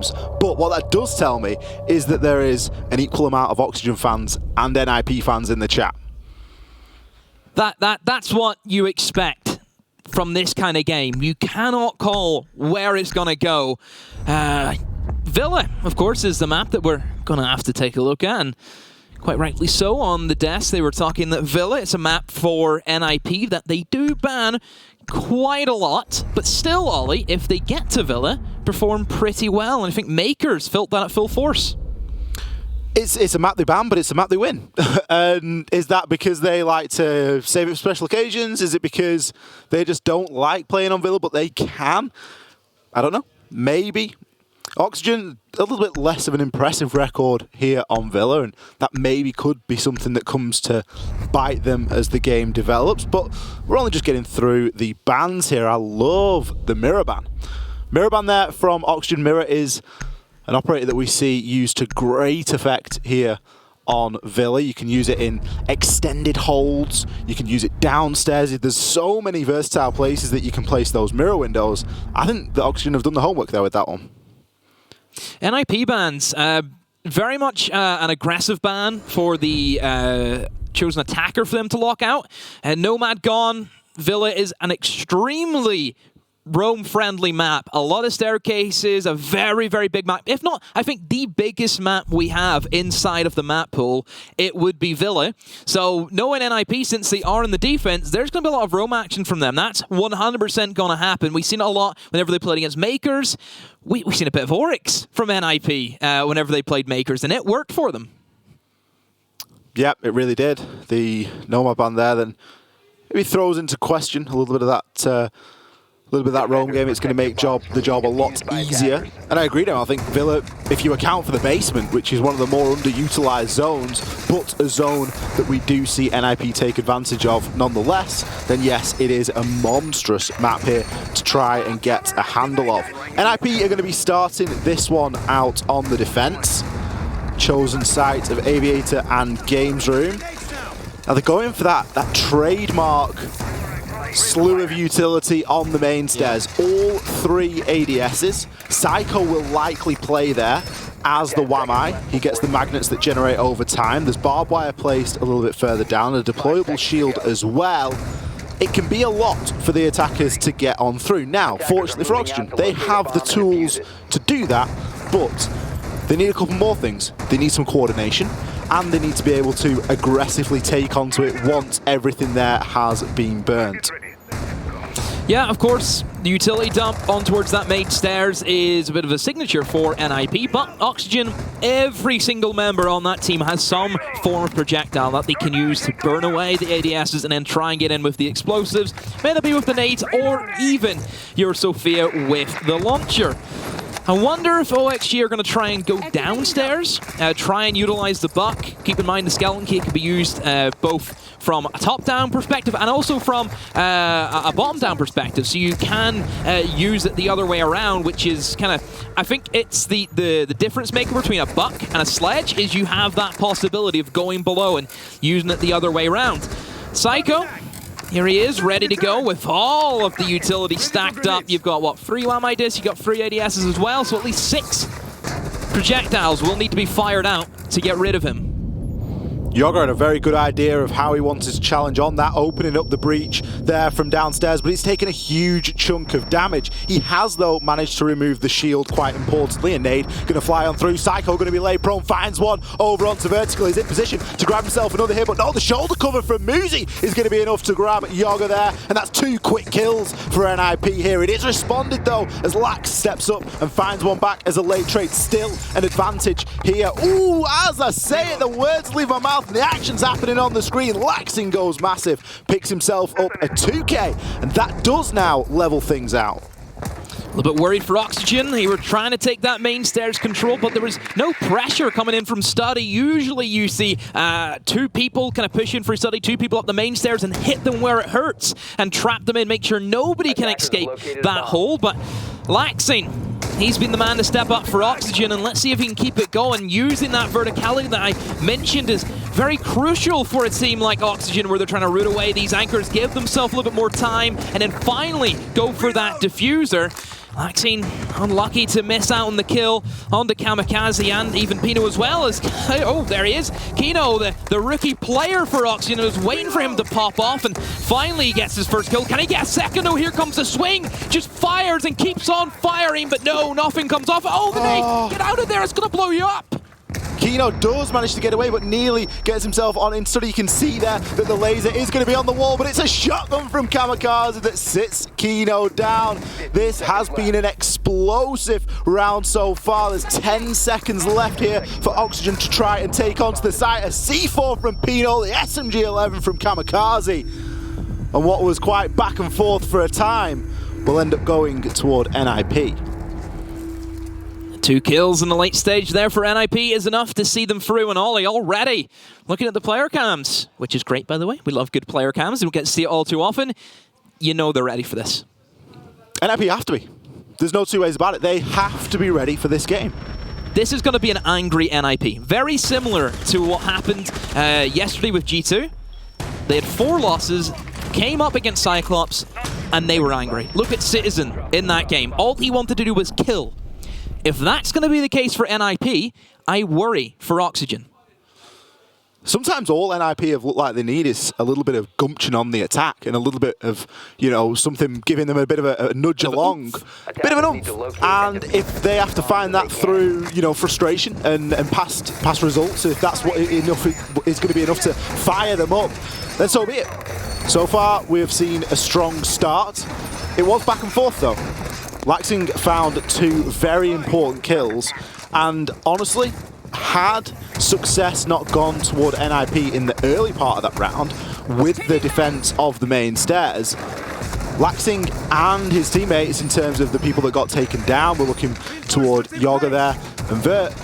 games. But what that does tell me is that there is an equal amount of Oxygen fans and NIP fans in the chat. That's what you expect from this kind of game. You cannot call where it's going to go. Villa, of course, is the map that we're going to have to take a look at. And quite rightly so, on the desk they were talking that Villa, it's a map for NIP that they do ban quite a lot, but still, Ollie, if they get to Villa, perform pretty well. And I think Makers felt that at full force. It's a map they ban, but it's a map they win. And is that because they like to save it for special occasions? Is it because they just don't like playing on Villa, but they can? I don't know. Maybe. Oxygen, a little bit less of an impressive record here on Villa, and that maybe could be something that comes to bite them as the game develops. But we're only just getting through the bans here. I love the mirror ban. Mirror ban there from Oxygen. Mirror is an operator that we see used to great effect here on Villa. You can use it in extended holds. You can use it downstairs. There's so many versatile places that you can place those mirror windows. I think the Oxygen have done the homework there with that one. NIP bans, very much an aggressive ban for the chosen attacker for them to lock out. Nomad gone. Villa is an extremely roam-friendly map. A lot of staircases, a very, very big map. If not, I think the biggest map we have inside of the map pool, it would be Villa. So knowing NIP, since they are in the defense, there's going to be a lot of roam action from them. That's 100% going to happen. We've seen it a lot whenever they played against Makers. We've seen a bit of Oryx from NIP whenever they played Makers, and it worked for them. Yep, it really did. The Nomad ban there then maybe throws into question a little bit of that roam game. It's going to make the job a lot easier. And I agree now. I think Villa, if you account for the basement, which is one of the more underutilized zones, but a zone that we do see NIP take advantage of nonetheless, then yes, it is a monstrous map here to try and get a handle of. NIP are going to be starting this one out on the defense. Chosen site of Aviator and Games Room. Now they're going for that trademark slew of utility on the main stairs. All three ADSs. Psycho will likely play there as the Wamai. He gets the magnets that generate over time. There's barbed wire placed a little bit further down, a deployable shield as well. It can be a lot for the attackers to get on through. Now, fortunately for Oxygen, they have the tools to do that, but they need a couple more things. They need some coordination, and they need to be able to aggressively take onto it once everything there has been burnt. Yeah, of course, the utility dump on towards that main stairs is a bit of a signature for NIP, but Oxygen, every single member on that team has some form of projectile that they can use to burn away the ADSs and then try and get in with the explosives, may that be with the nades or even your Sophia with the launcher. I wonder if OXG are going to try and go downstairs, try and utilize the buck. Keep in mind the skeleton key can be used both from a top-down perspective and also from a bottom-down perspective. So you can use it the other way around, which is kind of, I think it's the difference maker between a buck and a sledge is you have that possibility of going below and using it the other way around. Psycho. Here he is, ready to go with all of the utility stacked up. You've got, what, 3 Wamai discs, you've got 3 ADSs as well, so at least 6 projectiles will need to be fired out to get rid of him. Yoga had a very good idea of how he wanted to challenge on that, opening up the breach there from downstairs, but he's taken a huge chunk of damage. He has, though, managed to remove the shield quite importantly. A nade going to fly on through. Psycho going to be laid prone, finds one over onto vertical. He's in position to grab himself another hit, but no, the shoulder cover from Muzi is going to be enough to grab Yoga there, and that's 2 quick kills for NIP here. It is responded, though, as Lax steps up and finds one back as a late trade. Still an advantage here. Ooh, as I say it, the words leave my mouth. The action's happening on the screen. Laxing goes massive, picks himself up a 2K, and that does now level things out. A little bit worried for Oxygen. They were trying to take that main stairs control, but there was no pressure coming in from Study. Usually you see 2 people kind of pushing for Study, 2 people up the main stairs and hit them where it hurts and trap them in, make sure nobody can escape that hole. But Laxing, he's been the man to step up for Oxygen, and let's see if he can keep it going. Using that verticality that I mentioned is very crucial for a team like Oxygen, where they're trying to root away these anchors, give themselves a little bit more time, and then finally go for that diffuser. Laxine unlucky to miss out on the kill onto Kamikaze and even Pino as well. As oh, there he is. Kino, the rookie player for Oxygen, was waiting for him to pop off, and finally he gets his first kill. Can he get a second? Oh, here comes the swing. Just fires and keeps on firing, but no, nothing comes off. Oh, the nade! Get out of there, it's going to blow you up. Kino does manage to get away, but nearly gets himself on in study. You can see there that the laser is going to be on the wall, but it's a shotgun from Kamikaze that sits Kino down. This has been an explosive round so far. There's 10 seconds left here for Oxygen to try and take onto the site. A C4 from Pino, the SMG-11 from Kamikaze. And what was quite back and forth for a time will end up going toward NIP. 2 kills in the late stage there for NIP is enough to see them through, and Ollie already looking at the player cams, which is great, by the way. We love good player cams. We don't get to see it all too often. You know they're ready for this. NIP have to be. There's no two ways about it. They have to be ready for this game. This is going to be an angry NIP. Very similar to what happened yesterday with G2. They had 4 losses, came up against Cyclops, and they were angry. Look at Citizen in that game. All he wanted to do was kill. If that's going to be the case for NIP, I worry for Oxygen. Sometimes all NIP have looked like they need is a little bit of gumption on the attack and a little bit of, you know, something giving them a bit of a nudge along. A bit of an oomph. And if they have to find that through, you know, frustration and past results, if that's what enough is going to be enough to fire them up, then so be it. So far, we have seen a strong start. It was back and forth, though. Laxing found 2 very important kills, and honestly, had success not gone toward NIP in the early part of that round with the defense of the main stairs, Laxing and his teammates, in terms of the people that got taken down, were looking toward Yoga there, and Vert.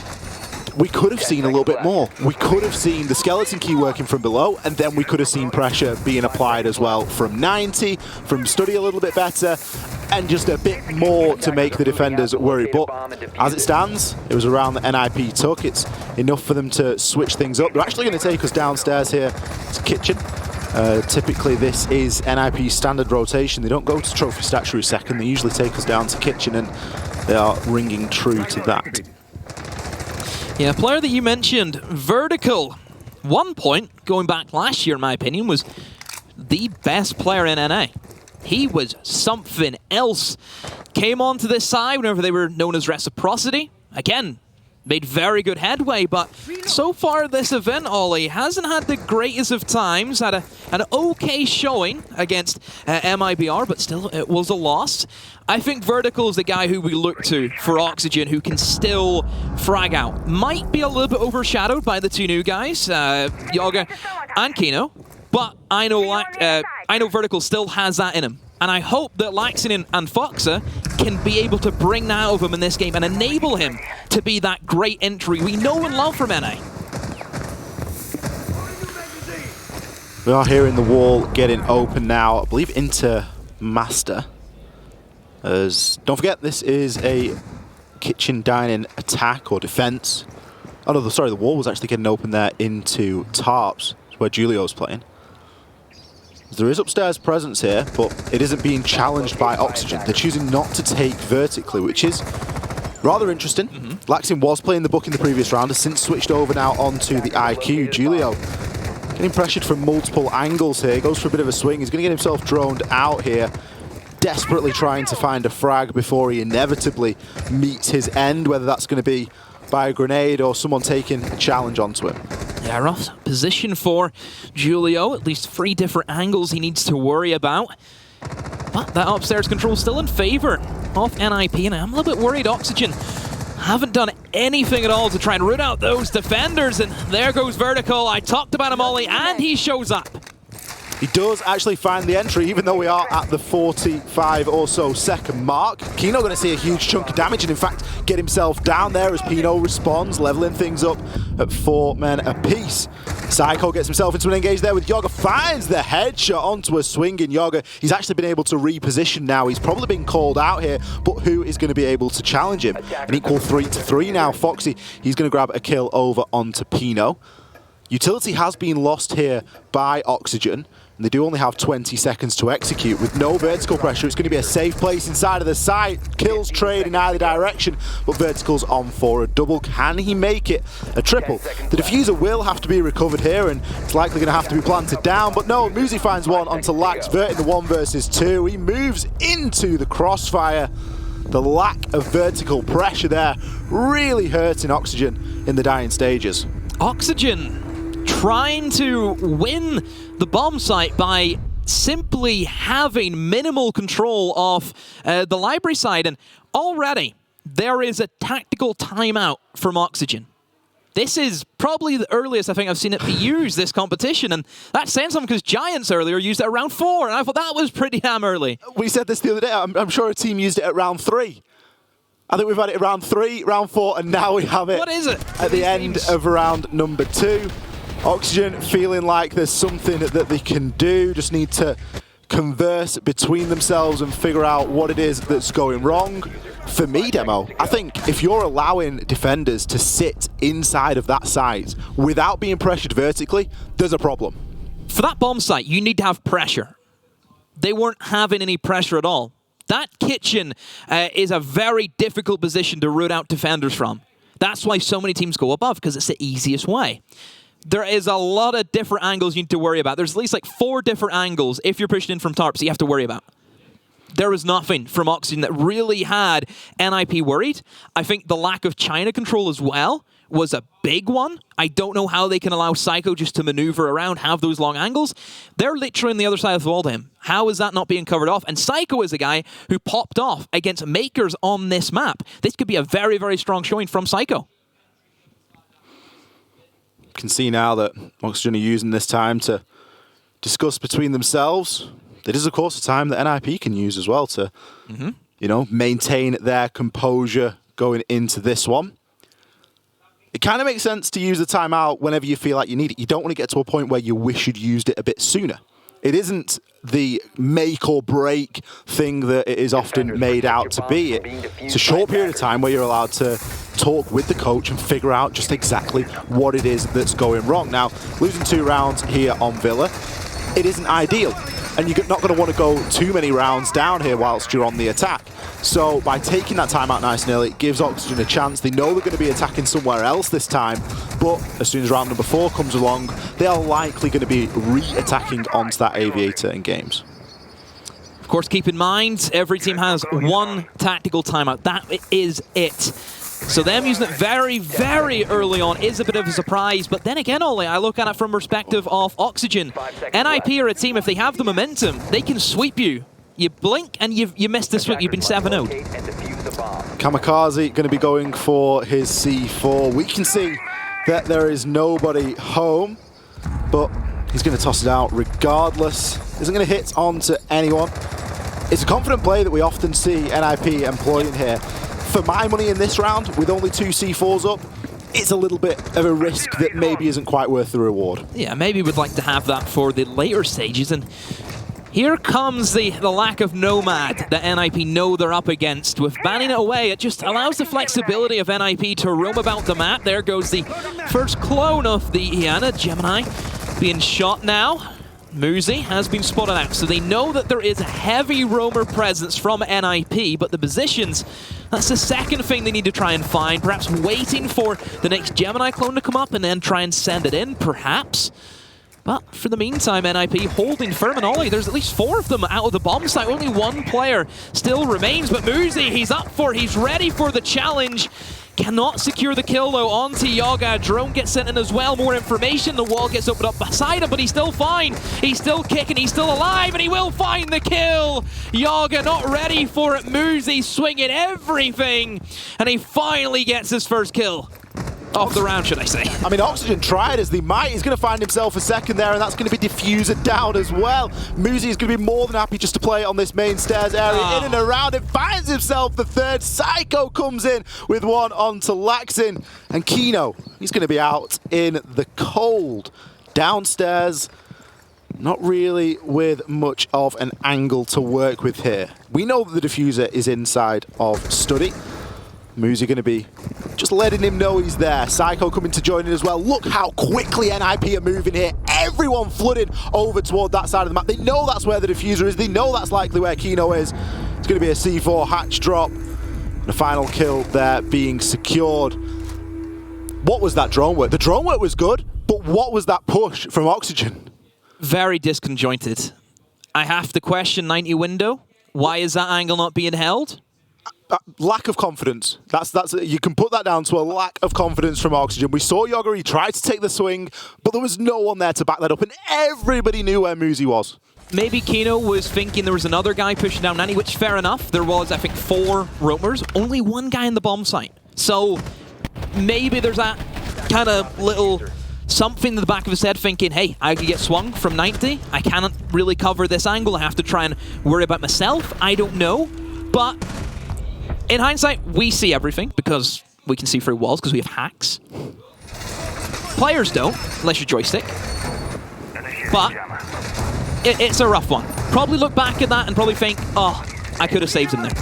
We could have seen a little bit more. We could have seen the skeleton key working from below, and then we could have seen pressure being applied as well from 90, from Study a little bit better, and just a bit more to make the defenders worry. But as it stands, it was a round that NIP took. It's enough for them to switch things up. They're actually going to take us downstairs here to Kitchen. Typically this is NIP's standard rotation. They don't go to Trophy Statue second. They usually take us down to Kitchen, and they are ringing true to that. Yeah, player that you mentioned, Vertical. 1 point, going back last year in my opinion, was the best player in NA. He was something else. Came onto this side whenever they were known as Reciprocity. Again, made very good headway, but so far this event, Ollie, hasn't had the greatest of times. Had an okay showing against MIBR, but still it was a loss. I think Vertical is the guy who we look to for Oxygen, who can still frag out. Might be a little bit overshadowed by the 2 new guys, Yoga and Kino, but I know Vertical still has that in him. And I hope that Laxinen and Foxa can be able to bring that out of him in this game and enable him to be that great entry we know and love from NA. We are hearing the wall getting open now, I believe into Master. As, don't forget, this is a kitchen dining attack or defense. Oh no, sorry, the wall was actually getting open there into Tarps, where Julio's playing. There is upstairs presence here, but it isn't being challenged by Oxygen. They're choosing not to take vertically, which is rather interesting. Laxin was playing the book in the previous round, has since switched over now onto the IQ. Julio getting pressured from multiple angles here. Goes for a bit of a swing. He's going to get himself droned out here. Desperately trying to find a frag before he inevitably meets his end, whether that's going to be by a grenade or someone taking a challenge onto him. Yeah, rough position for Julio. At least 3 different angles he needs to worry about. But that upstairs control still in favor of NIP, and I'm a little bit worried Oxygen haven't done anything at all to try and root out those defenders, and there goes Vertical. I talked about him, Ollie, and he shows up. He does actually find the entry, even though we are at the 45 or so second mark. Kino going to see a huge chunk of damage, and in fact get himself down there as Pino responds, leveling things up at 4 men apiece. Psycho gets himself into an engage there with Yoga, finds the headshot onto a swinging Yoga. He's actually been able to reposition now. He's probably been called out here, but who is going to be able to challenge him? An equal 3-3 now. Foxy, he's going to grab a kill over onto Pino. Utility has been lost here by Oxygen. And they do only have 20 seconds to execute. With no vertical pressure, it's going to be a safe place inside of the site. Kills trade in either direction, but Vertical's on for a double. Can he make it a triple? The diffuser will have to be recovered here, and it's likely going to have to be planted down. But no, Muzi finds one onto Lax, Vert in the 1 versus 2. He moves into the crossfire. The lack of vertical pressure there really hurting Oxygen in the dying stages. Oxygen trying to win the bomb site by simply having minimal control of the library side, and already there is a tactical timeout from Oxygen. This is probably the earliest I think I've seen it be used this competition, and that's saying something because Giants earlier used it at round 4, and I thought that was pretty damn early. We said this the other day, I'm sure a team used it at round 3. I think we've had it at round 3, round 4, and now we have it, what is it at the end of round number 2. Oxygen feeling like there's something that they can do, just need to converse between themselves and figure out what it is that's going wrong. For me, Demo, I think if you're allowing defenders to sit inside of that site without being pressured vertically, there's a problem. For that bomb site, you need to have pressure. They weren't having any pressure at all. That kitchen is a very difficult position to root out defenders from. That's why so many teams go above, because it's the easiest way. There is a lot of different angles you need to worry about. There's at least like 4 different angles if you're pushing in from tarps that you have to worry about. There was nothing from Oxygen that really had NIP worried. I think the lack of China control as well was a big one. I don't know how they can allow Psycho just to maneuver around, have those long angles. They're literally on the other side of the wall to him. How is that not being covered off? And Psycho is a guy who popped off against Makers on this map. This could be a very, very strong showing from Psycho. Can see now that Oxygen are using this time to discuss between themselves. It is, of course, a time that NIP can use as well to, you know, maintain their composure going into this one. It kind of makes sense to use the timeout whenever you feel like you need it. You don't want to get to a point where you wish you'd used it a bit sooner. It isn't the make or break thing that it is often made out to be. It's a short period of time where you're allowed to talk with the coach and figure out just exactly what it is that's going wrong. Now, losing 2 rounds here on Villa, it isn't ideal. And you're not going to want to go too many rounds down here whilst you're on the attack. So by taking that time out nice and early, it gives Oxygen a chance. They know they're going to be attacking somewhere else this time, but as soon as round number 4 comes along, they are likely going to be re-attacking onto that Aviator in games. Of course, keep in mind, every team has 1 tactical timeout. That is it. So them using it very, very early on is a bit of a surprise. But then again, Ole, I look at it from perspective of Oxygen. NIP are a team, if they have the momentum, they can sweep you. You blink and you missed the sweep. You've been 7-0'd. Kamikaze going to be going for his C4. We can see that there is nobody home, but he's going to toss it out regardless. Isn't going to hit onto anyone. It's a confident play that we often see NIP employing here. For my money in this round, with only 2 C4s up, it's a little bit of a risk that maybe isn't quite worth the reward. Yeah, maybe we'd like to have that for the later stages. And here comes the lack of Nomad that NIP know they're up against. With banning it away, it just allows the flexibility of NIP to roam about the map. There goes the first clone of the Iana, Gemini, being shot now. Muzi has been spotted out, so they know that there is a heavy roamer presence from NIP, but the positions, that's the second thing they need to try and find. Perhaps waiting for the next Gemini clone to come up and then try and send it in, perhaps. But for the meantime, NIP holding firm, and Ollie, there's at least 4 of them out of the bomb site. Only 1 player still remains, but Muzi, he's up for it. He's ready for the challenge. Cannot secure the kill, though, onto Yaga. Drone gets sent in as well. More information. The wall gets opened up beside him, but he's still fine. He's still kicking. He's still alive, and he will find the kill. Yaga not ready for it. Muzi swinging everything, and he finally gets his first kill. Off the round, should I say. I mean, Oxygen tried as they might. He's going to find himself a second there, and that's going to be diffuser down as well. Muzi is going to be more than happy just to play it on this main stairs area. In and around it, finds himself the third. Psycho comes in with 1 onto Laxin. And Kino, he's going to be out in the cold. Downstairs, not really with much of an angle to work with here. We know that the diffuser is inside of Study. Muzi going to be just letting him know he's there. Psycho coming to join in as well. Look how quickly NIP are moving here. Everyone flooding over toward that side of the map. They know that's where the diffuser is. They know that's likely where Kino is. It's going to be a C4 hatch drop. The final kill there being secured. What was that drone work? The drone work was good, but what was that push from Oxygen? Very disconjointed. I have to question 90 window. Why is that angle not being held? Lack of confidence. That's you can put that down to a lack of confidence from Oxygen. We saw Yogger, he tried to take the swing, but there was no one there to back that up, and everybody knew where Muzi was. Maybe Kino was thinking there was another guy pushing down 90, which fair enough. There was, I think, 4 roamers, only 1 guy in the bomb site. So maybe there's that kind of little something in the back of his head thinking, hey, I could get swung from 90. I cannot really cover this angle. I have to try and worry about myself. I don't know. But in hindsight, we see everything because we can see through walls because we have hacks. Players don't, unless you're joystick. But it's a rough one. Probably look back at that and probably think, oh, I could have saved him there.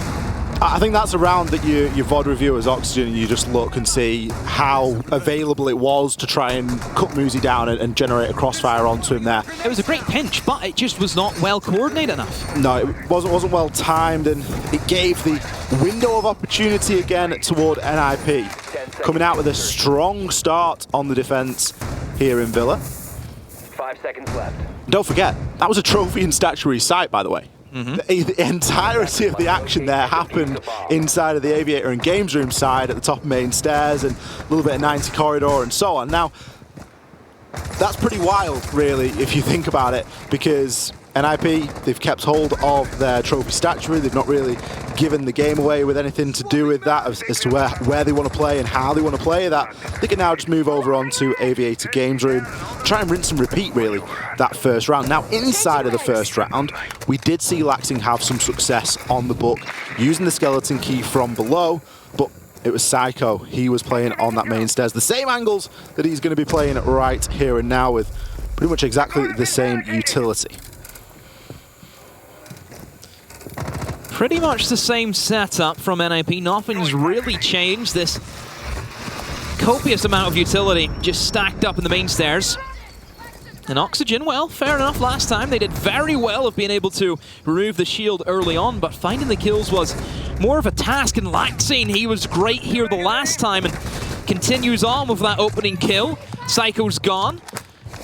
I think that's a round that your VOD review as Oxygen, and you just look and see how available it was to try and cut Muzi down and generate a crossfire onto him there. It was a great pinch, but it just was not well coordinated enough. No, it wasn't well timed, and it gave the window of opportunity again toward NIP. Coming out with a strong start on the defense here in Villa. 5 seconds left. Don't forget, that was a trophy and statuary site, by the way. The entirety of the action there happened inside of the Aviator and Games Room side at the top of main stairs and a little bit of 90 corridor and so on. Now, that's pretty wild, really, if you think about it, because NIP, they've kept hold of their trophy statuary. They've not really given the game away with anything to do with that as to where they want to play and how they want to play that. They can now just move over onto Aviator Games Room, try and rinse and repeat, really, that first round. Now, inside of the first round, we did see Laxing have some success on the book, using the skeleton key from below, but it was Psycho. He was playing on that main stairs. The same angles that he's going to be playing right here and now with pretty much exactly the same utility. Pretty much the same setup from NIP. Nothing's really changed. This copious amount of utility just stacked up in the main stairs. And Oxygen, well, fair enough last time. They did very well of being able to remove the shield early on, but finding the kills was more of a task. And Laxing, he was great here the last time and continues on with that opening kill. Psycho's gone.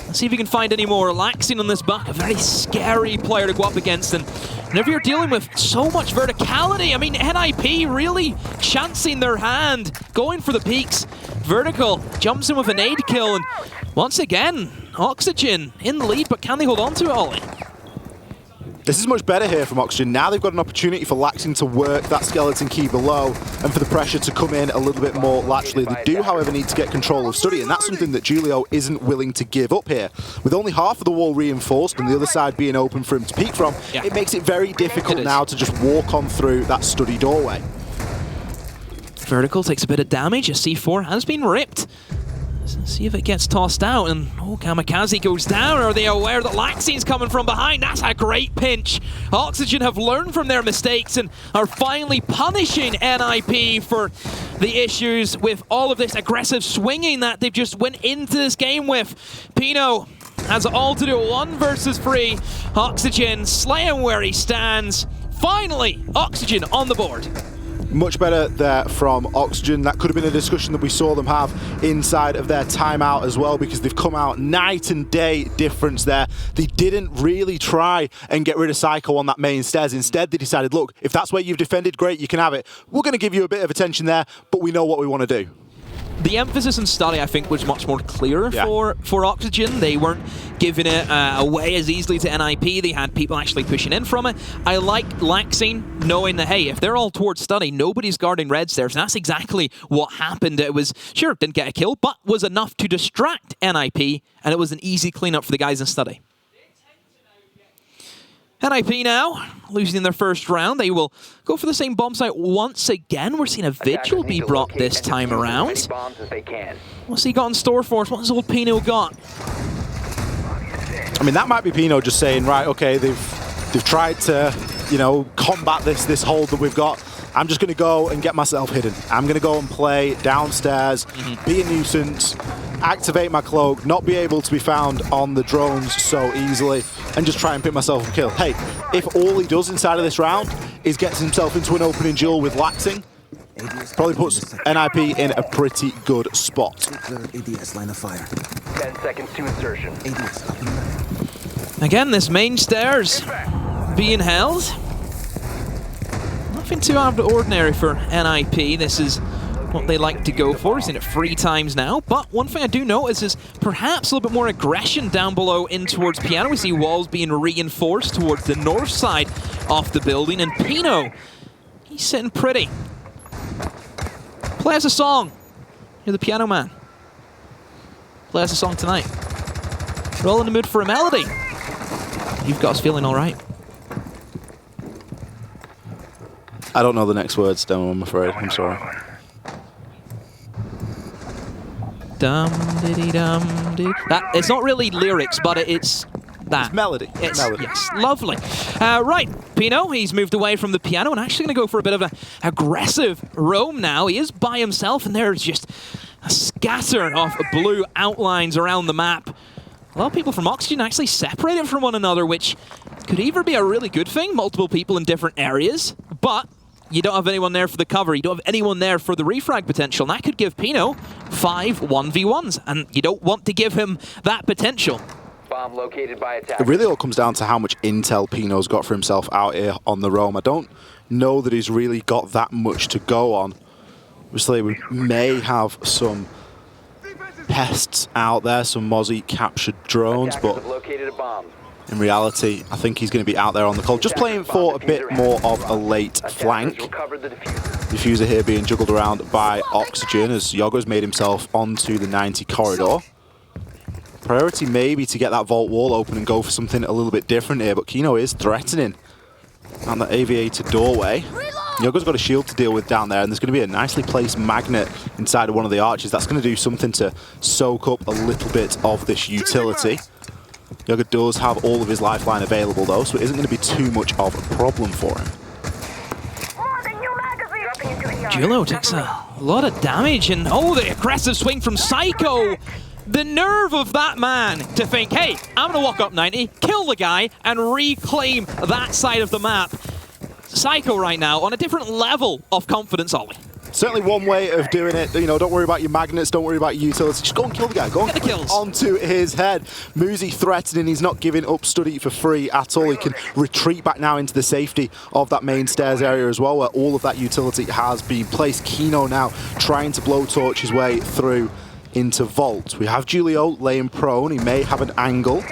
Let's see if we can find any more. Laxing on this buck, a very scary player to go up against. And whenever you're dealing with so much verticality, I mean, NIP really chancing their hand, going for the peaks. Vertical jumps in with a nade kill, and once again, Oxygen in the lead, but can they hold on to it, Ollie? This is much better here from Oxygen. Now they've got an opportunity for Laxing to work that skeleton key below and for the pressure to come in a little bit more laterally. They do, however, need to get control of Study, and that's something that Julio isn't willing to give up here. With only half of the wall reinforced and the other side being open for him to peek from, it makes it very difficult now to just walk on through that Study doorway. Vertical takes a bit of damage. A C4 has been ripped. Let's see if it gets tossed out, and oh, Kamikaze goes down. Are they aware that Laxing's coming from behind? That's a great pinch. Oxygen have learned from their mistakes and are finally punishing NIP for the issues with all of this aggressive swinging that they've just went into this game with. Pino has it all to do 1 versus 3. Oxygen slaying where he stands. Finally, Oxygen on the board. Much better there from Oxygen. That could have been a discussion that we saw them have inside of their timeout as well, because they've come out night and day difference there. They didn't really try and get rid of Psycho on that main stairs. Instead, they decided, look, if that's where you've defended, great, you can have it. We're going to give you a bit of attention there, but we know what we want to do. The emphasis on Study, I think, was much more clear for Oxygen. They weren't giving it away as easily to NIP. They had people actually pushing in from it. I like Laxing knowing that, hey, if they're all towards Study, nobody's guarding red stairs. And that's exactly what happened. It was, sure, didn't get a kill, but was enough to distract NIP, and it was an easy cleanup for the guys in Study. NIP now, losing their first round. They will go for the same bomb site once again. We're seeing a vigil be brought this time around. What's he got in store for us? What's old Pino got? I mean, that might be Pino just saying, right, okay, they've tried to, you know, combat this hold that we've got. I'm just going to go and get myself hidden. I'm going to go and play downstairs, be a nuisance, activate my cloak, not be able to be found on the drones so easily, and just try and pick myself a kill. Hey, if all he does inside of this round is gets himself into an opening duel with Laxing, probably puts NIP in a pretty good spot. ADS line of fire. 10 seconds to insertion. ADS up and running. Again, this main stairs being held. Nothing too out of the ordinary for NIP. This is what they like to go for. He's seen it 3 times now. But one thing I do notice is perhaps a little bit more aggression down below in towards Piano. We see walls being reinforced towards the north side of the building. And Pino, he's sitting pretty. Play us a song. You're the piano man. Play us a song tonight. Roll in the mood for a melody. You've got us feeling all right. I don't know the next words, Demo, I'm afraid. I'm sorry. Dum diddy dum diddy. That it's not really lyrics, but it's that. It's melody. It's melody. Yes, lovely. Right, Pino, he's moved away from the piano and actually going to go for a bit of an aggressive roam now. He is by himself, and there's just a scatter of blue outlines around the map. A lot of people from Oxygen actually separated from one another, which could either be a really good thing, multiple people in different areas, but you don't have anyone there for the cover, you don't have anyone there for the refrag potential, and that could give Pino 5 1v1s, and you don't want to give him that potential. Bomb located by It attack. really all comes down to how much intel Pino's got for himself out here on the roam. I don't know that he's really got that much to go on. Obviously, we may have some pests out there, some Mozzie captured drones, Attackers but have located a bomb. in reality, I think he's going to be out there on the cold, just playing for a bit more of a late Attackers flank. recovered the diffuser. Diffuser here being juggled around by Oxygen as Yogo's made himself onto the 90 corridor. Priority maybe to get that vault wall open and go for something a little bit different here, but Kino is threatening on the aviator doorway. Yogo's got a shield to deal with down there, and there's going to be a nicely placed magnet inside of one of the arches. That's going to do something to soak up a little bit of this utility. Yogo does have all of his lifeline available though, so it isn't going to be too much of a problem for him. Julo takes a lot of damage, and oh, the aggressive swing from Psycho! The nerve of that man to think, hey, I'm going to walk up 90, kill the guy, and reclaim that side of the map. Psycho right now on a different level of confidence, Ollie. Certainly one way of doing it. You know, don't worry about your magnets, don't worry about your utility. Just go and kill the guy. Go and Get the kills. onto his head. Muzi threatening. He's not giving up Study for free at all. He can retreat back now into the safety of that main stairs area as well, where all of that utility has been placed. Kino now trying to blowtorch his way through into Vault. We have Julio laying prone. He may have an angle.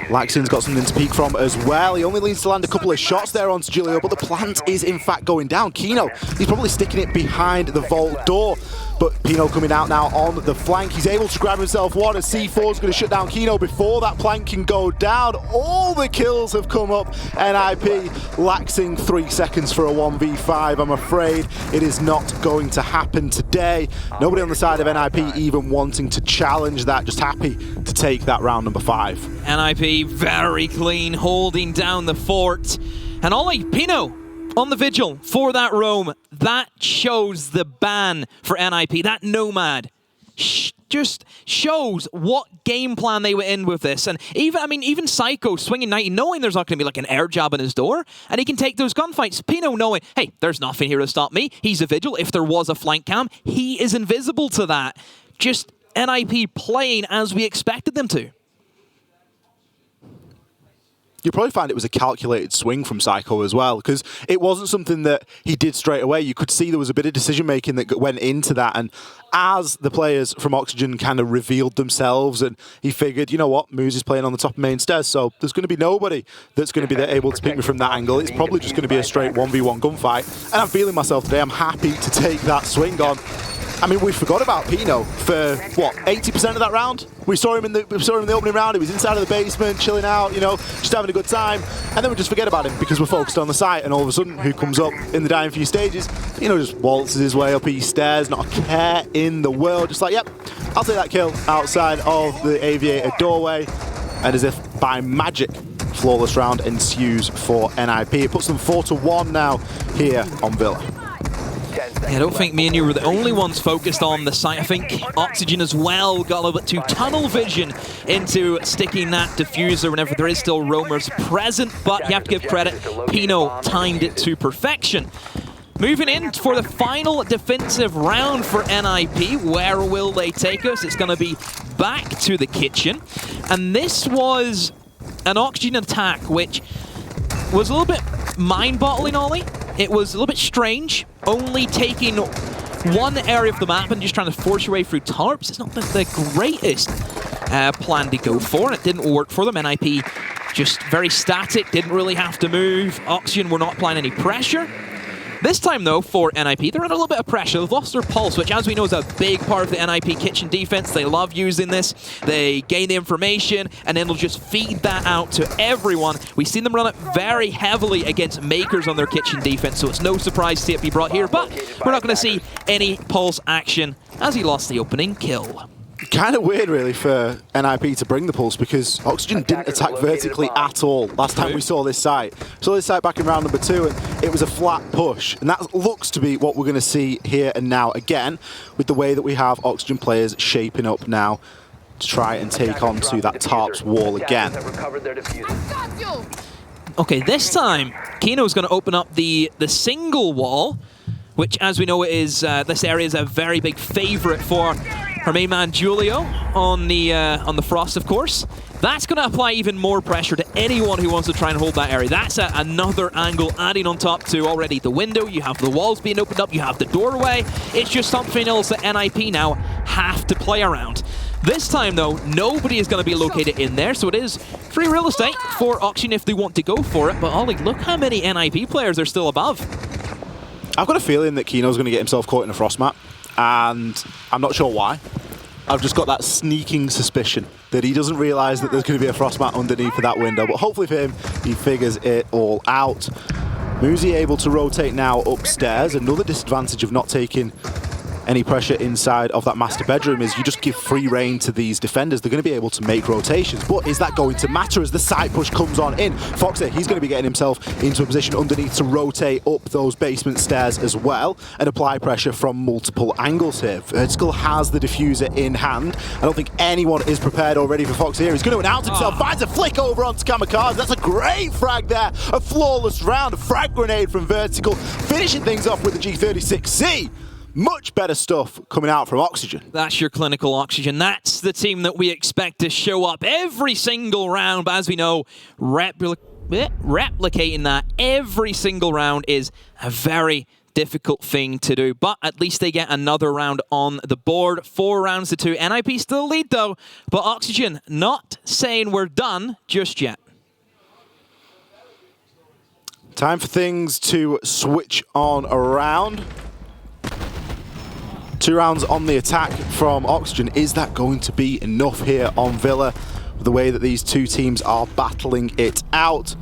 Laxing's got something to peek from as well. He only needs to land a couple of shots there onto Julio, but the plant is in fact going down. Kino, he's probably sticking it behind the vault door, but Pino coming out now on the flank. He's able to grab himself one as C4 is going to shut down Kino before that plank can go down. All the kills have come up. NIP Laxing 3 seconds for a 1v5. I'm afraid it is not going to happen today. Nobody on the side of NIP even wanting to challenge that, just happy to take that round number 5. NIP very clean, holding down the fort. And Ollie, Pino on the vigil for that roam. That shows the ban for NIP, that Nomad. Just shows what game plan they were in with this. And even Psycho swinging 90, knowing there's not going to be like an air jab in his door, and he can take those gunfights. Pino knowing, hey, there's nothing here to stop me. He's a vigil. If there was a flank cam, he is invisible to that. Just NIP playing as we expected them to. You'll probably find it was a calculated swing from Psycho as well, because it wasn't something that he did straight away. You could see there was a bit of decision-making that went into that, and as the players from Oxygen kind of revealed themselves, and he figured, you know what, Moose is playing on the top of main stairs, so there's going to be nobody that's going to be there able to pick me from that angle. It's probably just going to be a straight 1v1 gunfight, and I'm feeling myself today. I'm happy to take that swing on. I mean, we forgot about Pino for, what, 80% of that round? We saw him in the opening round. He was inside of the basement, chilling out, you know, just having a good time. And then we just forget about him because we're focused on the site. And all of a sudden, who comes up in the dying few stages? Pino just waltzes his way up these stairs, not a care in the world. Just like, yep, I'll take that kill outside of the aviator doorway. And as if by magic, flawless round ensues for NIP. It puts them 4-1 now here on Villa. I don't think me and you were the only ones focused on the site. I think Oxygen as well got a little bit too tunnel vision into sticking that diffuser whenever there is still roamers present, but you have to give credit, Pino timed it to perfection. Moving in for the final defensive round for NIP. Where will they take us? It's going to be back to the kitchen. And this was an Oxygen attack, which was a little bit mind-boggling, Ollie. It was a little bit strange, only taking one area of the map and just trying to force your way through tarps. It's not the greatest plan to go for, and it didn't work for them. NIP just very static, didn't really have to move. Oxygen were not applying any pressure. This time, though, for NIP, they're under a little bit of pressure. They've lost their pulse, which, as we know, is a big part of the NIP kitchen defense. They love using this. They gain the information, and then they'll just feed that out to everyone. We've seen them run it very heavily against makers on their kitchen defense, so it's no surprise to see it be brought here. But we're not going to see any pulse action as he lost the opening kill. Kind of weird, really, for NIP to bring the pulse, because Oxygen didn't attack vertically at all last time we saw this site. Saw this site back in round number 2, and it was a flat push. And that looks to be what we're going to see here and now again, with the way that we have Oxygen players shaping up now to try and take on to that tarps wall again. Okay, this time, Kino's going to open up the single wall, which, as we know, is this area is a very big favorite for our main man Julio on the Frost, of course. That's going to apply even more pressure to anyone who wants to try and hold that area. That's another angle adding on top to already the window. You have the walls being opened up. You have the doorway. It's just something else that NIP now have to play around. This time, though, nobody is going to be located in there, so it is free real estate for Oxygen if they want to go for it. But Ollie, look how many NIP players are still above. I've got a feeling that Kino's going to get himself caught in a frost map, and I'm not sure why. I've just got that sneaking suspicion that he doesn't realise that there's going to be a frost mat underneath of that window, but hopefully for him, he figures it all out. Muzi able to rotate now upstairs. Another disadvantage of not taking any pressure inside of that master bedroom is you just give free rein to these defenders. They're going to be able to make rotations, but is that going to matter as the side push comes on in? Foxy, he's going to be getting himself into a position underneath to rotate up those basement stairs as well and apply pressure from multiple angles here. Vertical has the diffuser in hand. I don't think anyone is prepared already for Foxy here. He's going to announce himself, finds a flick over onto Kamikaze. That's a great frag there. A flawless round, a frag grenade from Vertical, finishing things off with the G36C. Much better stuff coming out from Oxygen. That's your clinical Oxygen. That's the team that we expect to show up every single round. But as we know, replicating that every single round is a very difficult thing to do. But at least they get another round on the board. 4 rounds to 2. NIP still lead, though. But Oxygen not saying we're done just yet. Time for things to switch on around. 2 rounds on the attack from Oxygen. Is that going to be enough here on Villa? The way that these two teams are battling it out.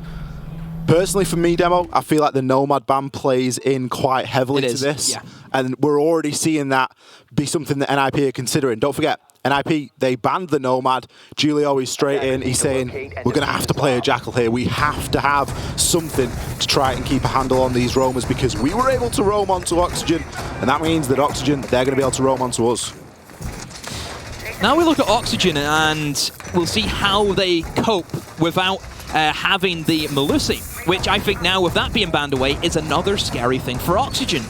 Personally, for me, Demo, I feel like the Nomad ban plays in quite heavily to this. Yeah. And we're already seeing that be something that NIP are considering. Don't forget, NIP, they banned the Nomad. Julio is straight in. He's saying, we're going to have to play a Jackal here. We have to have something to try and keep a handle on these roamers because we were able to roam onto Oxygen, and that means that Oxygen, they're going to be able to roam onto us. Now we look at Oxygen and we'll see how they cope without having the Melusi, which I think now with that being banned away is another scary thing for Oxygen.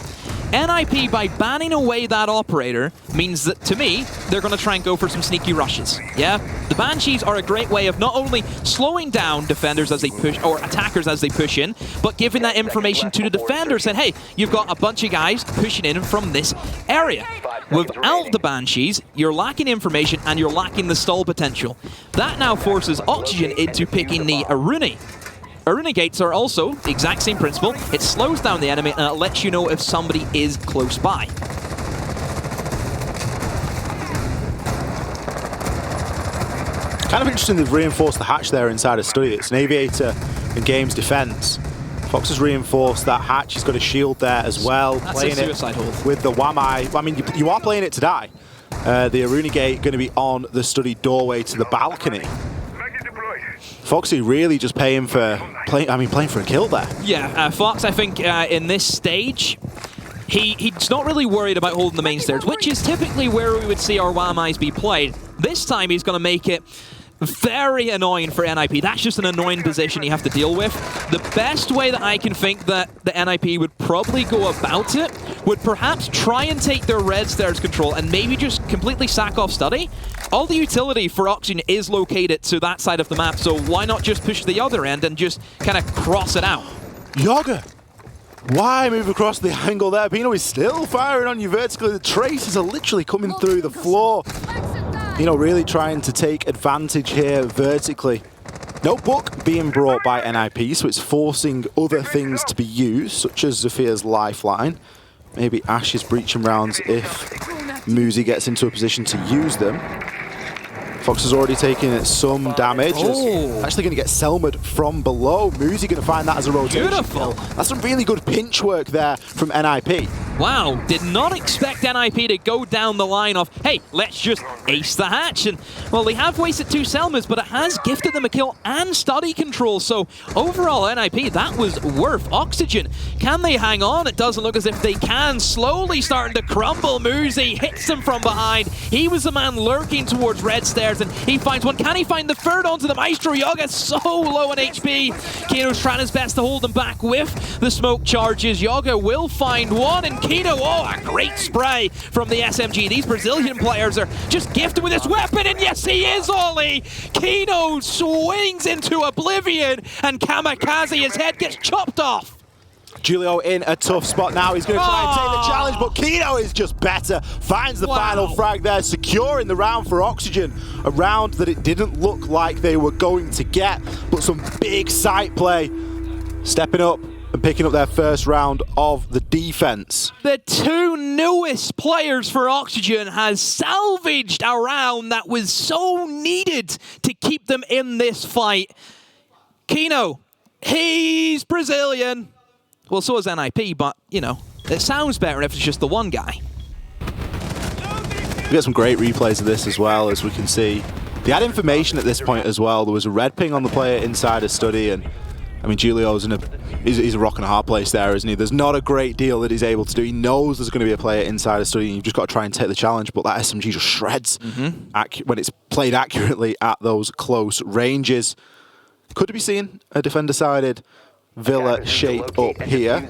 NIP, by banning away that operator, means that, to me, they're going to try and go for some sneaky rushes. Yeah? The Banshees are a great way of not only slowing down defenders as they push, or attackers as they push in, but giving that information to the defender, saying, hey, you've got a bunch of guys pushing in from this area. Without the Banshees, you're lacking information and you're lacking the stall potential. That now forces Oxygen into picking the Aruni. Aruna gates are also the exact same principle. It slows down the enemy and it lets you know if somebody is close by. Kind of interesting they've reinforced the hatch there inside a study. It's an aviator and games defense. Fox has reinforced that hatch. He's got a shield there as well. That's playing a suicide hold. With the Wamai. I mean, you are playing it to die. The Aruna gate going to be on the study doorway to the balcony. Foxy really just playing for a kill there. Yeah, Fox, I think in this stage, he's not really worried about holding the main stairs, which is typically where we would see our Whammies be played. This time he's going to make it very annoying for NIP. That's just an annoying position you have to deal with. The best way that I can think that the NIP would probably go about it would perhaps try and take their red stairs control and maybe just completely sack off Study. All the utility for Oxygen is located to that side of the map, so why not just push the other end and just kind of cross it out? Yoga! Why move across the angle there? Pino is still firing on you vertically. The traces are literally coming through the floor. Pino really trying to take advantage here vertically. Notebook being brought by NIP, so it's forcing other things to be used, such as Zephyr's lifeline. Maybe Ash's breaching rounds if Muzi gets into a position to use them. Fox has already taken some damage. Oh. Actually going to get Selmad from below. Muzi going to find that as a rotation. Beautiful. That's some really good pinch work there from NIP. Wow, did not expect NIP to go down the line of, hey, let's just ace the hatch. And, well, they have wasted 2 Selmas, but it has gifted them a kill and study control. So, overall, NIP, that was worth. Oxygen, can they hang on? It doesn't look as if they can. Slowly starting to crumble. Muzi hits them from behind. He was the man lurking towards red stairs, and he finds one. Can he find the third onto the Maestro? Yoga so low on HP. Kino's trying his best to hold him back with the smoke charges. Yoga will find one, and Kino, oh, a great spray from the SMG. These Brazilian players are just gifted with this weapon, and yes, he is, Ollie! Kino swings into oblivion, and Kamikaze, his head gets chopped off. Julio in a tough spot now. He's going to try and take the challenge, but Kino is just better. Finds the final frag there, securing the round for Oxygen. A round that it didn't look like they were going to get, but some big sight play. Stepping up and picking up their first round of the defense. The 2 newest players for Oxygen has salvaged a round that was so needed to keep them in this fight. Kino, he's Brazilian. Well, so is NIP, but, you know, it sounds better if it's just the one guy. We get some great replays of this as well, as we can see. They had information at this point as well. There was a red ping on the player inside a study, and I mean, Julio's he's a rock and a hard place there, isn't he? There's not a great deal that he's able to do. He knows there's going to be a player inside a study, and you've just got to try and take the challenge, but that SMG just shreds when it's played accurately at those close ranges. Could be seen a defender-sided Villa shape up here.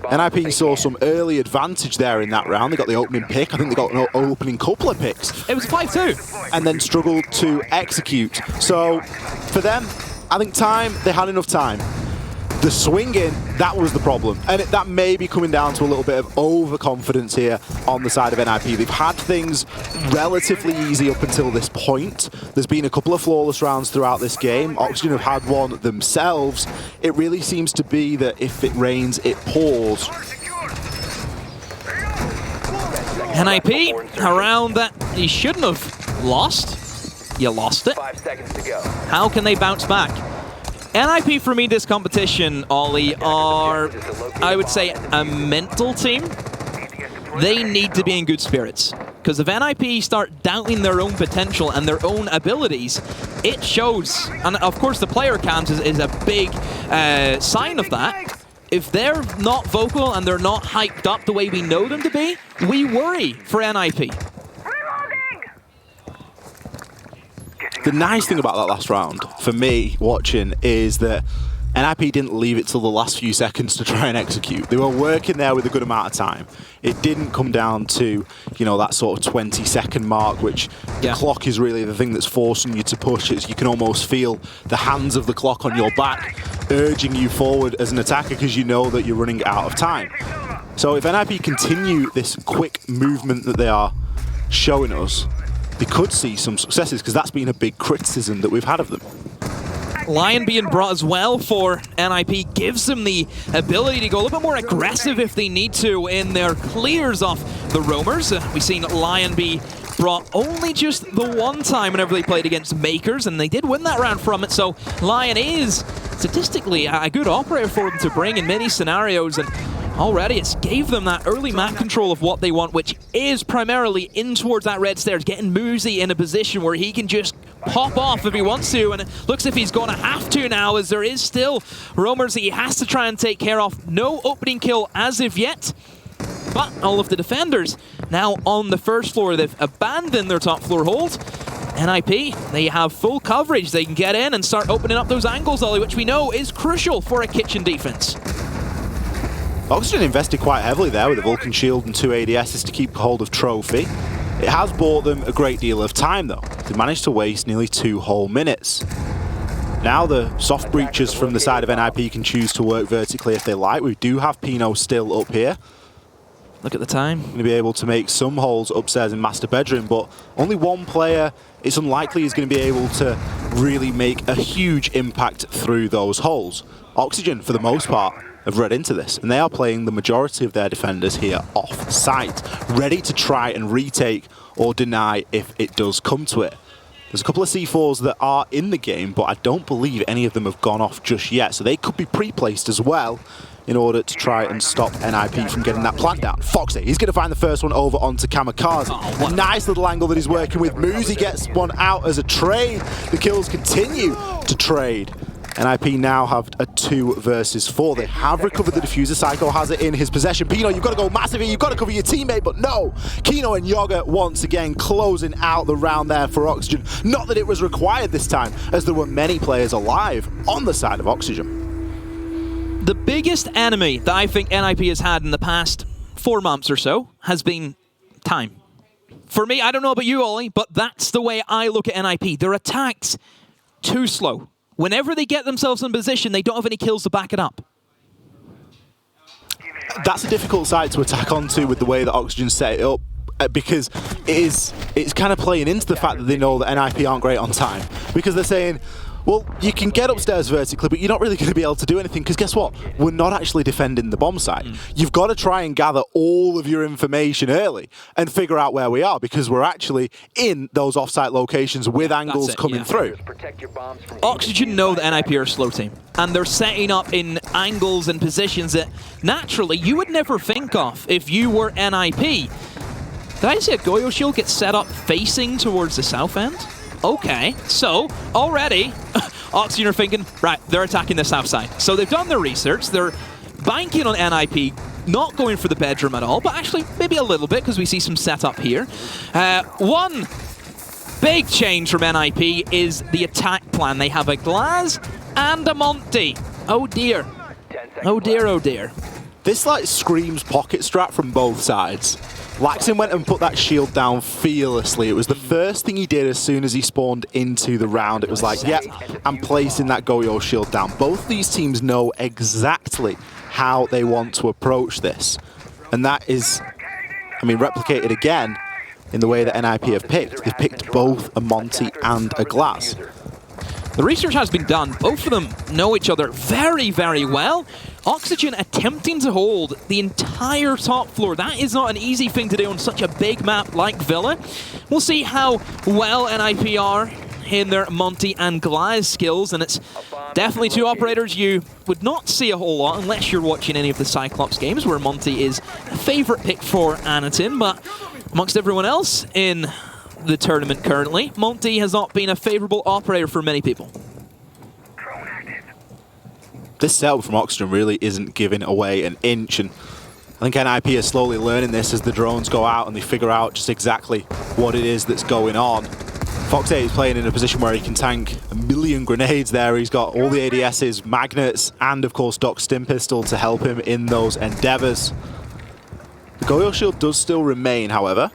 NIP saw some early advantage there in that round. They got the opening pick. I think they got an opening couple of picks. It was 5-2. And then struggled to execute. So for them, I think they had enough time. The swinging, that was the problem. And that may be coming down to a little bit of overconfidence here on the side of NIP. They've had things relatively easy up until this point. There's been a couple of flawless rounds throughout this game. Oxygen have had one themselves. It really seems to be that if it rains, it pours. NIP, a round that he shouldn't have lost. You lost it. 5 seconds to go. How can they bounce back? NIP, for me, this competition, Ollie, are, I would say, a mental team. They need to be in good spirits. Because if NIP start doubting their own potential and their own abilities, it shows. And of course, the player cams is a big sign of that. If they're not vocal and they're not hyped up the way we know them to be, we worry for NIP. The nice thing about that last round, for me, watching, is that NIP didn't leave it till the last few seconds to try and execute. They were working there with a good amount of time. It didn't come down to, you know, that sort of 20-second mark, which the clock is really the thing that's forcing you to push. You can almost feel the hands of the clock on your back urging you forward as an attacker because you know that you're running out of time. So if NIP continue this quick movement that they are showing us, they could see some successes, because that's been a big criticism that we've had of them. Lion being brought as well for NIP gives them the ability to go a little bit more aggressive if they need to in their clears off the roamers. We've seen Lion be brought only just the one time whenever they played against Makers, and they did win that round from it, so Lion is statistically a good operator for them to bring in many scenarios, and already it's gave them that early map control of what they want, which is primarily in towards that red stairs, getting Muzi in a position where he can just pop off if he wants to, and it looks as if he's going to have to now, as there is still roamers that he has to try and take care of. No opening kill as of yet, but all of the defenders now on the first floor. They've abandoned their top floor hold. NIP, they have full coverage. They can get in and start opening up those angles, Ollie, which we know is crucial for a kitchen defense. Oxygen invested quite heavily there with a Vulcan Shield and 2 ADSs to keep hold of Trophy. It has bought them a great deal of time, though. They managed to waste nearly 2 whole minutes. Now the soft breaches from the side of NIP can choose to work vertically if they like. We do have Pino still up here. Look at the time. Going to be able to make some holes upstairs in master bedroom, but only one player, it's unlikely is going to be able to really make a huge impact through those holes. Oxygen, for the most part, have read into this, and they are playing the majority of their defenders here off-site, ready to try and retake or deny if it does come to it. There's a couple of C4s that are in the game, but I don't believe any of them have gone off just yet, so they could be pre-placed as well in order to try and stop NIP from getting that plant down. Foxy, he's going to find the first one over onto Kamikaze. A nice little angle that he's working with. Muzi gets one out as a trade. The kills continue to trade. NIP now have a 2 versus 4. They have recovered the diffuser. Psycho has it in his possession. Pino, you've got to go massive here. You've got to cover your teammate, but no. Kino and Yoga once again closing out the round there for Oxygen. Not that it was required this time, as there were many players alive on the side of Oxygen. The biggest enemy that I think NIP has had in the past 4 months or so has been time. For me, I don't know about you, Ollie, but that's the way I look at NIP. Their attacks too slow. Whenever they get themselves in position, they don't have any kills to back it up. That's a difficult side to attack onto with the way that Oxygen set it up, because it's kind of playing into the fact that they know that NIP aren't great on time. Because they're saying, well, you can get upstairs vertically, but you're not really going to be able to do anything, because guess what? We're not actually defending the bomb site. You've got to try and gather all of your information early and figure out where we are, because we're actually in those off-site locations with angles coming through. Oxygen know that NIP are a slow team, and they're setting up in angles and positions that naturally you would never think of if you were NIP. Did I see a Goyo shield get set up facing towards the south end? Okay, so already Oxygen are thinking, right, they're attacking the south side. So they've done their research, they're banking on NIP, not going for the bedroom at all, but actually maybe a little bit, because we see some setup here. One big change from NIP is the attack plan. They have a Glaz and a Monty. Oh dear. Oh dear, oh dear. This like screams pocket strap from both sides. Laxin went and put that shield down fearlessly. It was the first thing he did as soon as he spawned into the round. It was like, yep, I'm placing that Goyo shield down. Both these teams know exactly how they want to approach this. And that is, I mean, replicated again in the way that NIP have picked. They've picked both a Monty and a Glass. The research has been done. Both of them know each other very, very well. Oxygen attempting to hold the entire top floor. That is not an easy thing to do on such a big map like Villa. We'll see how well NIP are in their Monty and Glass skills, and it's definitely 2 operators you would not see a whole lot unless you're watching any of the Cyclops games, where Monty is a favorite pick for Anakin, but amongst everyone else in the tournament currently, Monty has not been a favorable operator for many people. This setup from Oxygen really isn't giving away an inch, and I think NIP is slowly learning this as the drones go out and they figure out just exactly what it is that's going on. Fox 8 is playing in a position where he can tank a million grenades there. He's got all the ADSs, magnets, and of course Doc's stim pistol to help him in those endeavors. The Goyo shield does still remain, however.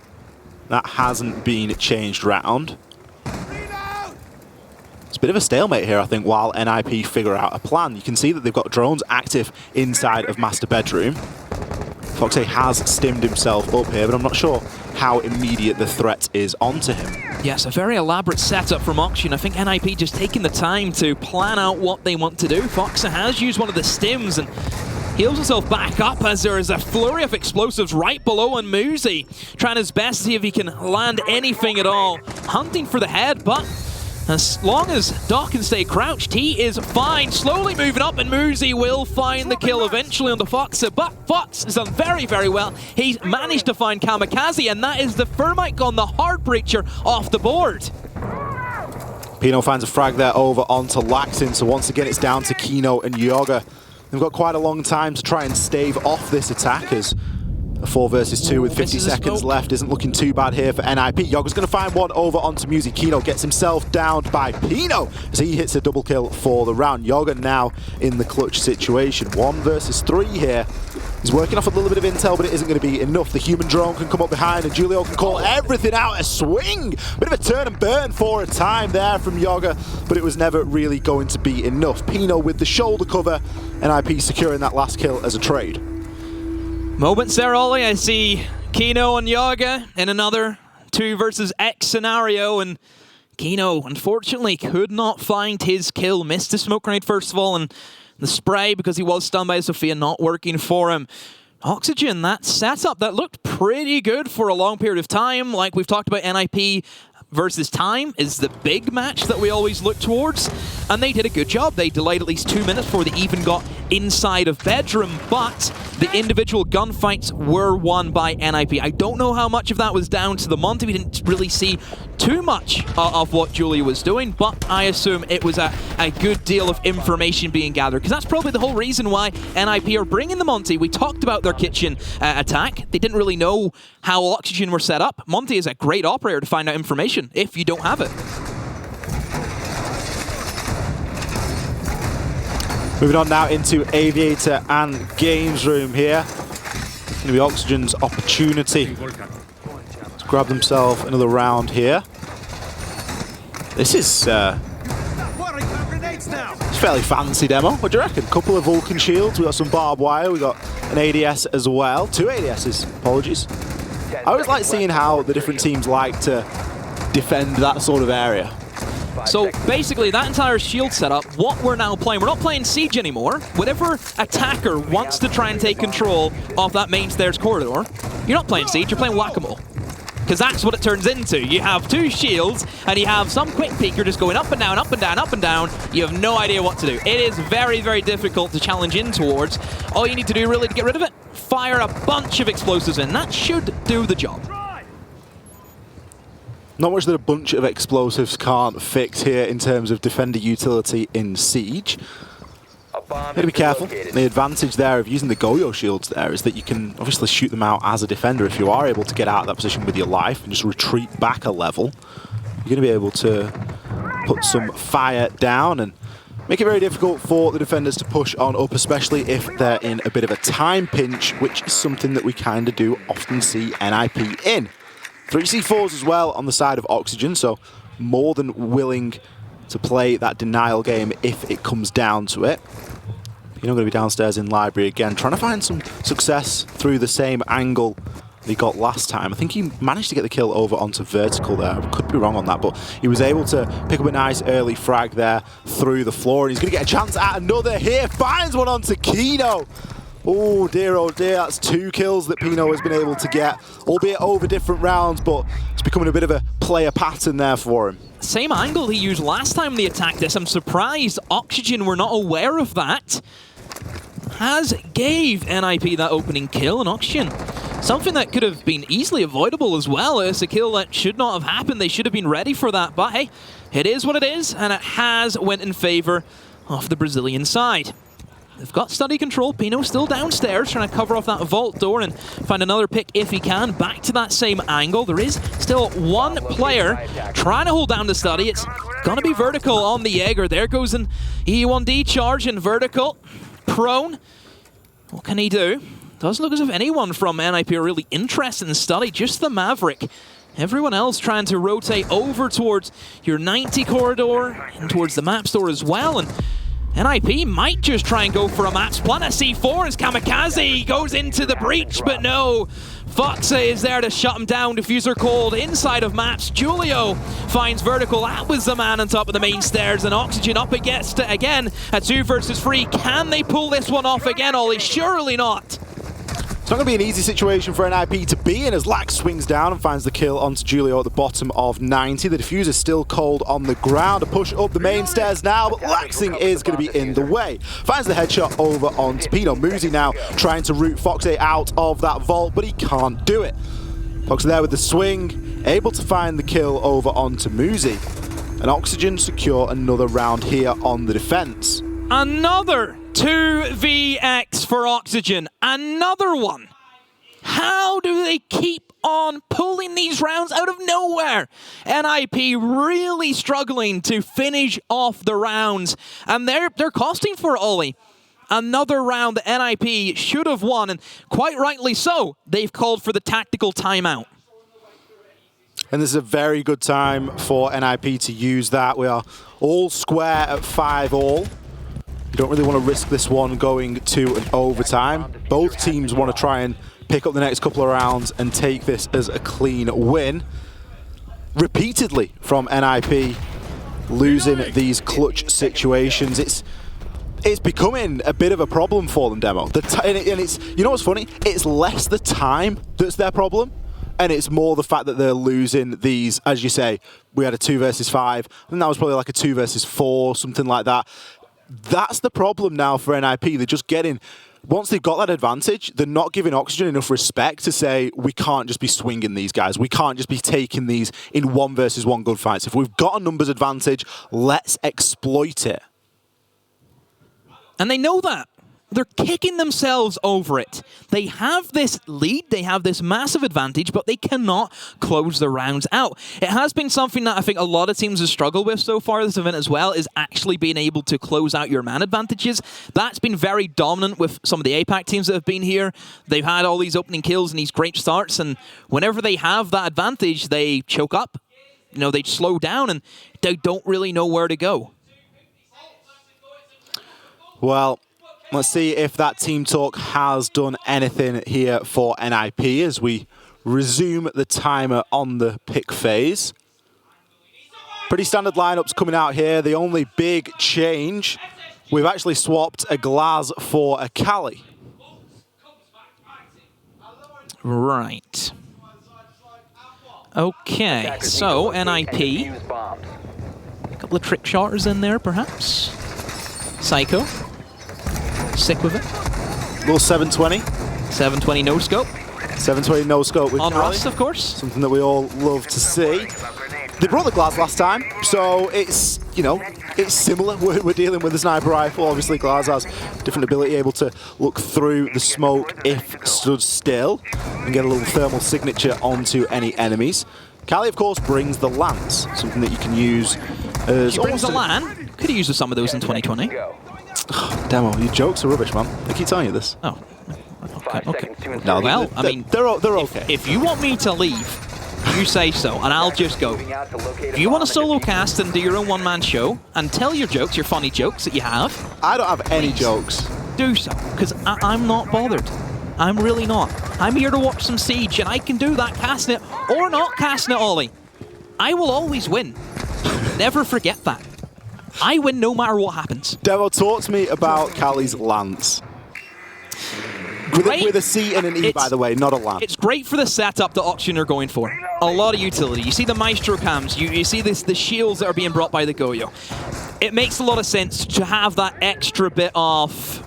That hasn't been changed round. It's a bit of a stalemate here, I think, while NIP figure out a plan. You can see that they've got drones active inside of master bedroom. Foxy has stimmed himself up here, but I'm not sure how immediate the threat is onto him. Yes, a very elaborate setup from Oxygen. I think NIP just taking the time to plan out what they want to do. Foxy has used one of the stims and heals himself back up as there is a flurry of explosives right below, and Muzi trying his best to see if he can land anything at all. Hunting for the head, but as long as Doc can stay crouched, he is fine. Slowly moving up, and Muzi will find the kill eventually on the Foxer. But Fox has done very, very well. He's managed to find Kamikaze, and that is the Thermite on the hard breacher off the board. Pino finds a frag there over onto Laxin, so once again it's down to Kino and Yoga. They've got quite a long time to try and stave off this attack, as a 4 versus 2 with 50 seconds left isn't looking too bad here for NIP. Yoga's going to find one over onto Muzi. Kino gets himself downed by Pino as he hits a double kill for the round. Yoga now in the clutch situation. 1 versus 3 here. He's working off a little bit of intel, but it isn't going to be enough. The human drone can come up behind, and Julio can call everything out. A swing! Bit of a turn and burn for a time there from Yoga, but it was never really going to be enough. Pino with the shoulder cover, NIP securing that last kill as a trade. Moments there, Ollie. I see Kino and Yoga in another 2 versus X scenario, and Kino unfortunately could not find his kill. Missed the smoke grenade first of all, and the spray, because he was stunned by Sophia, not working for him. Oxygen, that setup that looked pretty good for a long period of time. Like we've talked about, NIP versus Time is the big match that we always look towards, and they did a good job. They delayed at least 2 minutes before they even got inside of bedroom, but the individual gunfights were won by NIP. I don't know how much of that was down to the Monty. We didn't really see too much of what Julia was doing, but I assume it was a good deal of information being gathered, because that's probably the whole reason why NIP are bringing the Monty. We talked about their kitchen attack. They didn't really know how Oxygen were set up. Monty is a great operator to find out information if you don't have it. Moving on now into Aviator and Games Room here. It's going to be Oxygen's opportunity to grab themselves another round here. This is a fairly fancy demo. What do you reckon? A couple of Vulcan shields, we got some barbed wire, we got an ADS as well. 2 ADSs, apologies. I always like seeing how the different teams like to defend that sort of area. So basically, that entire shield setup, what we're now playing, we're not playing Siege anymore. Whatever attacker wants to try and take control of that main stairs corridor, you're not playing Siege, you're playing Whack-A-Mole. Because that's what it turns into. You have 2 shields, and you have some quick peeker just going up and down, up and down, up and down. You have no idea what to do. It is very, very difficult to challenge in towards. All you need to do really to get rid of it, fire a bunch of explosives in. That should do the job. Not much that a bunch of explosives can't fix here in terms of defender utility in Siege. Got to be careful. The advantage there of using the Goyo shields there is that you can obviously shoot them out as a defender. If you are able to get out of that position with your life and just retreat back a level, you're going to be able to put some fire down and make it very difficult for the defenders to push on up, especially if they're in a bit of a time pinch, which is something that we kind of do often see NIP in. 3 C4s as well on the side of Oxygen, so more than willing to play that denial game if it comes down to it. You're not going to be downstairs in library again, trying to find some success through the same angle that he got last time. I think he managed to get the kill over onto vertical there. I could be wrong on that, but he was able to pick up a nice early frag there through the floor, and he's going to get a chance at another here. Finds one onto Kino. Oh dear, that's 2 kills that Pino has been able to get, albeit over different rounds, but it's becoming a bit of a player pattern there for him. Same angle he used last time they attacked this. I'm surprised Oxygen were not aware of that. Has gave NIP that opening kill, and Oxygen, something that could have been easily avoidable as well. It's a kill that should not have happened. They should have been ready for that, but hey, it is what it is, and it has went in favor of the Brazilian side. They've got study control. Pino still downstairs trying to cover off that vault door and find another pick if he can. Back to that same angle. There is still 1 player trying to hold down the study. It's going to be vertical on the Jaeger. There goes an E1D charge in vertical. Prone. What can he do? Doesn't look as if anyone from NIP are really interested in study. Just the Maverick. Everyone else trying to rotate over towards your 90 corridor and towards the map store as well. And NIP might just try and go for a maps plan. A C4 as Kamikaze goes into the breach, but no. Foxa is there to shut him down. Diffuser called inside of maps. Julio finds vertical. That was the man on top of the main stairs, and Oxygen up against it again at 2 versus 3. Can they pull this one off again, Ollie? Surely not. It's not going to be an easy situation for NIP to be in as Lax swings down and finds the kill onto Julio at the bottom of 90. The diffuser still cold on the ground. A push up the main stairs now, but Laxing is going to be in the way. Finds the headshot over onto Pino. Muzi now trying to root Foxy out of that vault, but he can't do it. Foxy there with the swing, able to find the kill over onto Muzi. And Oxygen secure another round here on the defense. Another 2vx for Oxygen. Another one. How do they keep on pulling these rounds out of nowhere? NIP really struggling to finish off the rounds. And they're costing for Ollie. Another round that NIP should have won, and quite rightly so. They've called for the tactical timeout. And this is a very good time for NIP to use that. We are all square at 5-all. You don't really want to risk this one going to an overtime. Both teams want to try and pick up the next couple of rounds and take this as a clean win. Repeatedly from NIP, losing these clutch situations. It's becoming a bit of a problem for them, Demo. And it's, you know what's funny? It's less the time that's their problem, and it's more the fact that they're losing these, as you say, we had a 2 versus 5, and that was probably like a 2 versus 4, something like that. That's the problem now for NIP. They're just getting, once they've got that advantage, they're not giving Oxygen enough respect to say, we can't just be swinging these guys. We can't just be taking these in 1 versus 1 gunfights. If we've got a numbers advantage, let's exploit it. And they know that. They're kicking themselves over it. They have this lead, they have this massive advantage, but they cannot close the rounds out. It has been something that I think a lot of teams have struggled with so far this event as well, is actually being able to close out your man advantages. That's been very dominant with some of the APAC teams that have been here. They've had all these opening kills and these great starts, and whenever they have that advantage, they choke up. You know, they slow down, and they don't really know where to go. Well, let's see if that team talk has done anything here for NIP as we resume the timer on the pick phase. Pretty standard lineups coming out here. The only big change, we've actually swapped a Glaz for a Cali. Right. Okay, so NIP. A couple of trick shotters in there, perhaps. Psycho. Sick with it. Little 720. 720 no scope. 720 no scope with On Cali. Rust, of course. Something that we all love to see. They brought the Glaz last time, so it's, you know, it's similar. We're dealing with a sniper rifle. Obviously, Glaz has different ability, able to look through the smoke if stood still and get a little thermal signature onto any enemies. Cali, of course, brings the lance, something that you can use as... She brings the LAN. Could have used some of those in 2020. Demo, your jokes are rubbish, man. I keep telling you this. Oh. Okay. No, well, I mean, they're okay. If you want me to leave, you say so, and I'll just go. If you want to solo cast and do your own one-man show and tell your jokes, your funny jokes that you have, I don't have any jokes. Do so, because I'm not bothered. I'm really not. I'm here to watch some Siege, and I can do that casting it or not casting it, Ollie. I will always win. Never forget that. I win no matter what happens. Demo, talk to me about Cali's lance. With a C and an E, by the way, not a lance. It's great for the setup that Oxygen are going for. A lot of utility. You see the Maestro cams, you see the shields that are being brought by the Goyo. It makes a lot of sense to have that extra bit of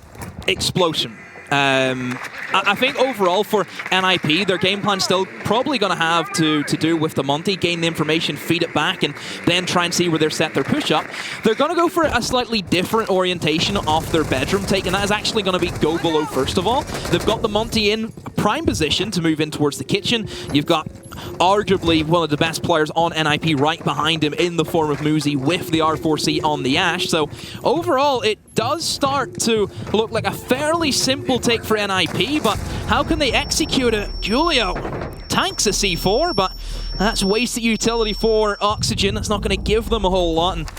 explosion. I think overall for NIP, their game plan's still probably going to have to do with the Monty, gain the information, feed it back, and then try and see where they're set their push-up. They're going to go for a slightly different orientation off their bedroom take, and that is actually going to be go below first of all. They've got the Monty in prime position to move in towards the kitchen. You've got arguably one of the best players on NIP right behind him in the form of Muzi with the R4C on the Ash. So overall, it does start to look like a fairly simple take for NIP, but how can they execute it? Julio tanks a C4, but that's wasted utility for Oxygen. That's not going to give them a whole lot. And,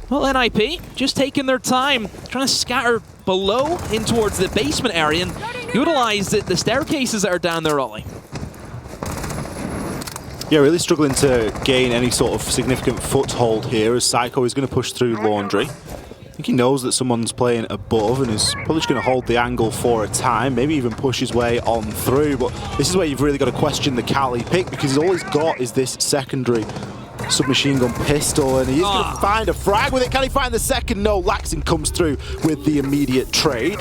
well, NIP just taking their time, trying to scatter below in towards the basement area and utilize the staircases that are down there, Ollie. Yeah, really struggling to gain any sort of significant foothold here as Psycho is going to push through Laundry. I think he knows that someone's playing above and is probably just going to hold the angle for a time, maybe even push his way on through. But this is where you've really got to question the Cali pick, because all he's got is this secondary submachine gun pistol, and he's going to find a frag with it. Can he find the second? No, Laxon comes through with the immediate trade.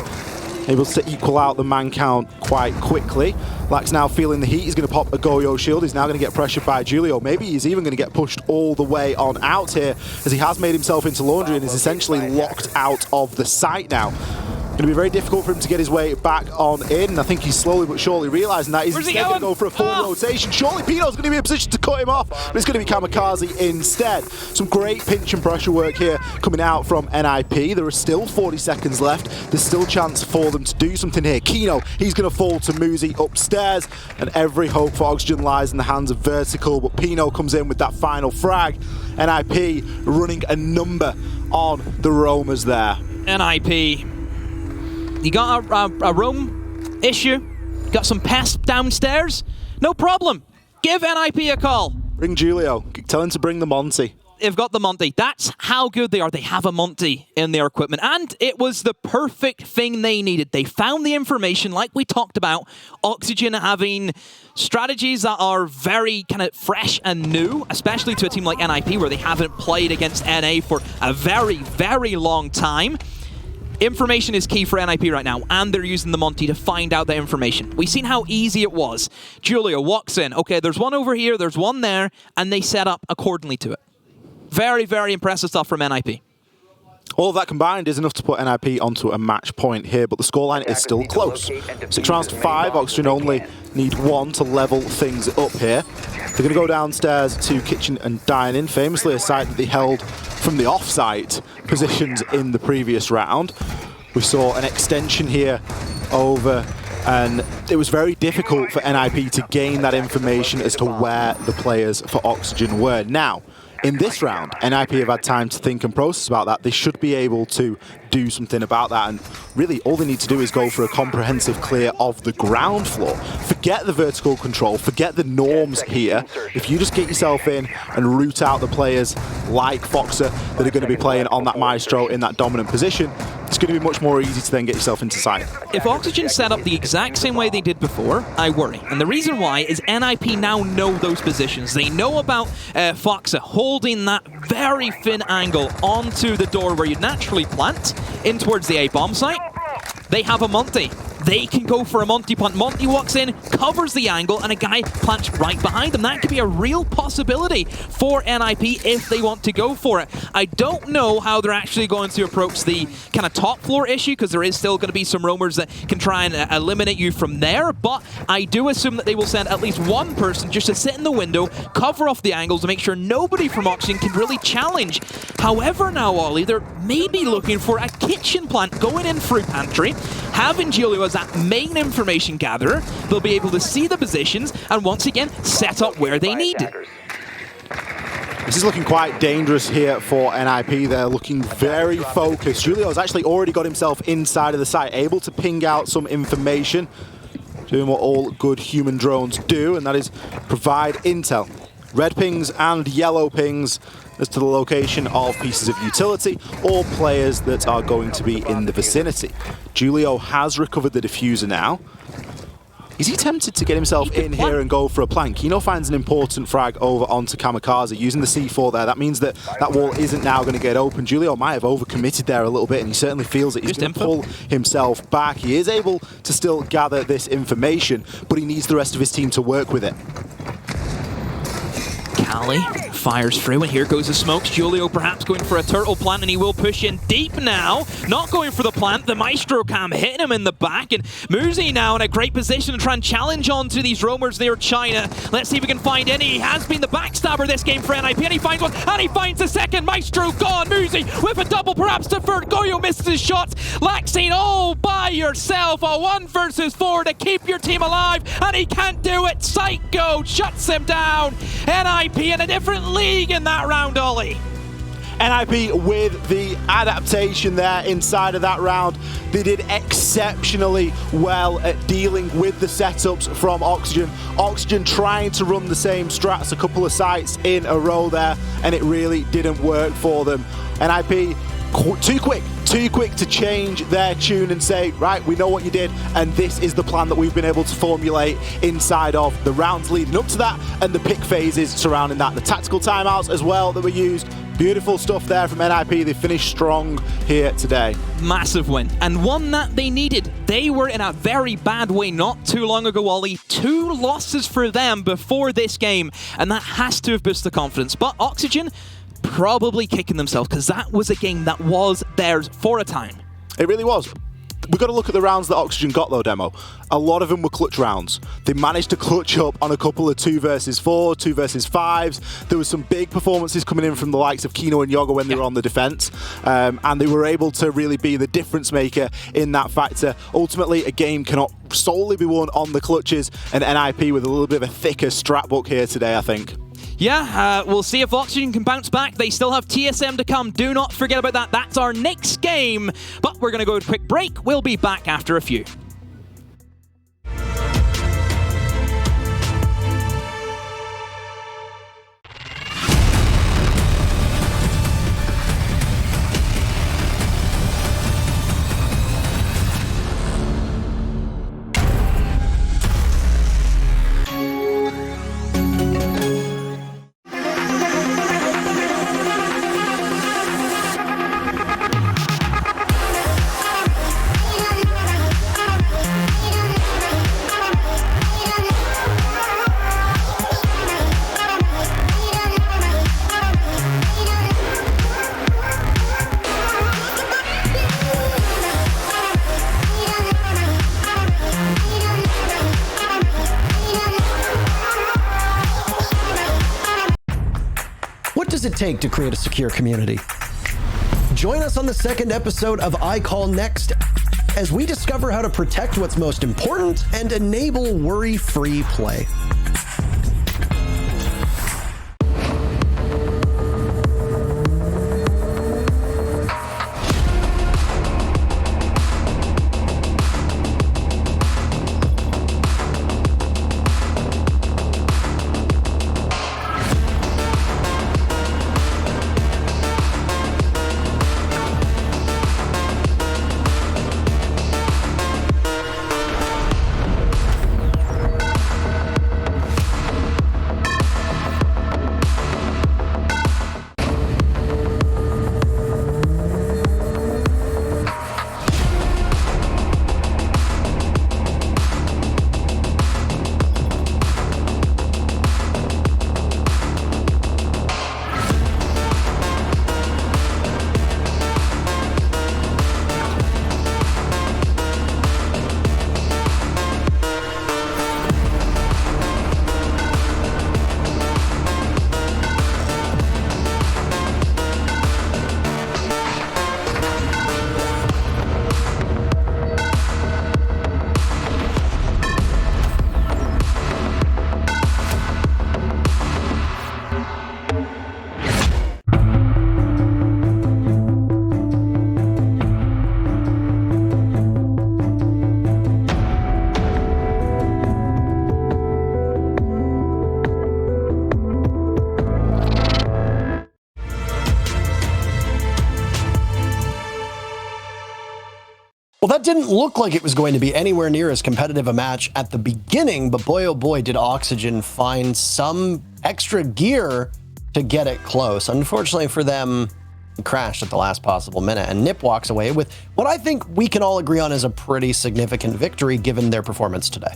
able to equal out the man count quite quickly. Lax now feeling the heat. He's going to pop a Goyo shield. He's now going to get pressured by Julio. Maybe he's even going to get pushed all the way on out here, as he has made himself into laundry and is essentially locked out of the site now. Going to be very difficult for him to get his way back on in. I think he's slowly but surely realising that he's instead going to go for a full rotation. Surely Pino's going to be in a position to cut him off, but it's going to be Kamikaze instead. Some great pinch and pressure work here coming out from NIP. There are still 40 seconds left. There's still a chance for them to do something here. Kino, he's going to fall to Muzi upstairs, and every hope for Oxygen lies in the hands of Vertical, but Pino comes in with that final frag. NIP running a number on the roamers there. NIP. You got a roam issue? Got some pests downstairs? No problem. Give NIP a call. Bring Julio. Tell him to bring the Monty. They've got the Monty. That's how good they are. They have a Monty in their equipment. And it was the perfect thing they needed. They found the information like we talked about. Oxygen having strategies that are very kind of fresh and new, especially to a team like NIP where they haven't played against NA for a very, very long time. Information is key for NIP right now, and they're using the Monty to find out that information. We've seen how easy it was. Julio walks in. Okay, there's one over here, there's one there, and they set up accordingly to it. Very, very impressive stuff from NIP. All of that combined is enough to put NIP onto a match point here, but the scoreline is still close. 6 rounds to 5, Oxygen only need 1 to level things up here. They're going to go downstairs to Kitchen and Dining, famously a site that they held from the off-site positions in the previous round. We saw an extension here over, and it was very difficult for NIP to gain that information as to where the players for Oxygen were. Now, in this round, NIP have had time to think and process about that. They should be able to do something about that, and really all they need to do is go for a comprehensive clear of the ground floor. Forget the vertical control, forget the norms here. If you just get yourself in and root out the players like Foxer that are going to be playing on that Maestro in that dominant position, it's going to be much more easy to then get yourself into sight. If Oxygen set up the exact same way they did before, I worry. And the reason why is NIP now know those positions. They know about Foxer holding that very thin angle onto the door where you'd naturally plant in towards the A-bomb site. They have a Monty. They can go for a Monty punt. Monty walks in, covers the angle, and a guy plants right behind them. That could be a real possibility for NIP if they want to go for it. I don't know how they're actually going to approach the kind of top floor issue, because there is still going to be some roamers that can try and eliminate you from there, but I do assume that they will send at least one person just to sit in the window, cover off the angles, to make sure nobody from Oxygen can really challenge. However now, Ollie, they're maybe looking for a kitchen plant going in through pantry, having Julio as that main information gatherer. They'll be able to see the positions and once again set up where they need it. This is looking quite dangerous here for NIP. They're looking very focused. Julio's actually already got himself inside of the site, able to ping out some information, doing what all good human drones do, and that is provide intel. Red pings and yellow pings as to the location of pieces of utility or players that are going to be in the vicinity. Julio has recovered the diffuser now. Is he tempted to get himself in here and go for a plank? Kino finds an important frag over onto Kamikaze using the C4 there. That means that that wall isn't now going to get open. Julio might have overcommitted there a little bit, and he certainly feels it. He's going to pull himself back. He is able to still gather this information, but he needs the rest of his team to work with it. Cali fires through, and here goes the smokes. Julio perhaps going for a turtle plant, and he will push in deep now. Not going for the plant. The Maestro cam hitting him in the back, and Muzi now in a great position to try and challenge onto these roamers near China. Let's see if we can find any. He has been the backstabber this game for NIP, and he finds one, and he finds the second. Maestro gone. Muzi with a double, perhaps the third. Goyo misses his shots. Laxine all by yourself. A 1 versus 4 to keep your team alive, and he can't do it. Psycho shuts him down. NIP in a different league in that round, Ollie. NIP with the adaptation there inside of that round. They did exceptionally well at dealing with the setups from Oxygen. Oxygen trying to run the same strats a couple of sites in a row there, and it really didn't work for them. NIP too quick to change their tune and say, right, we know what you did, and this is the plan that we've been able to formulate inside of the rounds leading up to that and the pick phases surrounding that. The tactical timeouts as well that were used, Beautiful stuff there from NIP. They finished strong here today. Massive win, and one that they needed. They were in a very bad way not too long ago, Ollie. 2 losses for them before this game, and that has to have boosted confidence. But Oxygen probably kicking themselves, because that was a game that was theirs for a time. It really was. We've got to look at the rounds that Oxygen got, though, Demo. A lot of them were clutch rounds. They managed to clutch up on a couple of 2 versus 4, 2 versus 5s. There was some big performances coming in from the likes of Kino and Yoga when they were on the defense. And they were able to really be the difference maker in that factor. Ultimately, a game cannot solely be won on the clutches, and NIP with a little bit of a thicker strap book here today, I think. Yeah, we'll see if Oxygen can bounce back. They still have TSM to come. Do not forget about that. That's our next game. But we're going to go to a quick break. We'll be back after a few. What does it take to create a secure community? Join us on the 2nd episode of I Call Next as we discover how to protect what's most important and enable worry-free play. Well, that didn't look like it was going to be anywhere near as competitive a match at the beginning, but boy, oh boy, did Oxygen find some extra gear to get it close. Unfortunately for them, it crashed at the last possible minute, and NIP walks away with what I think we can all agree on is a pretty significant victory given their performance today.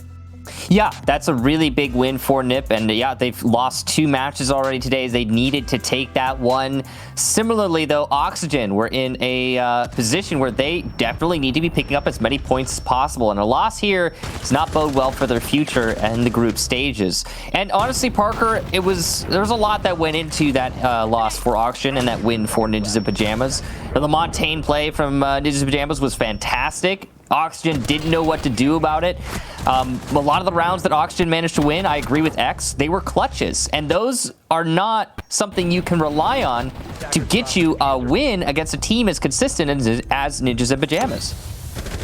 Yeah, that's a really big win for NIP, and yeah, they've lost 2 matches already today. They needed to take that one. Similarly, though, Oxygen were in a position where they definitely need to be picking up as many points as possible, and a loss here does not bode well for their future and the group stages. And honestly, Parker, there was a lot that went into that loss for Oxygen and that win for Ninjas in Pyjamas. The Montaigne play from Ninjas in Pyjamas was fantastic. Oxygen didn't know what to do about it. A lot of the rounds that Oxygen managed to win, I agree with X, they were clutches. And those are not something you can rely on to get you a win against a team as consistent as Ninjas in Pyjamas.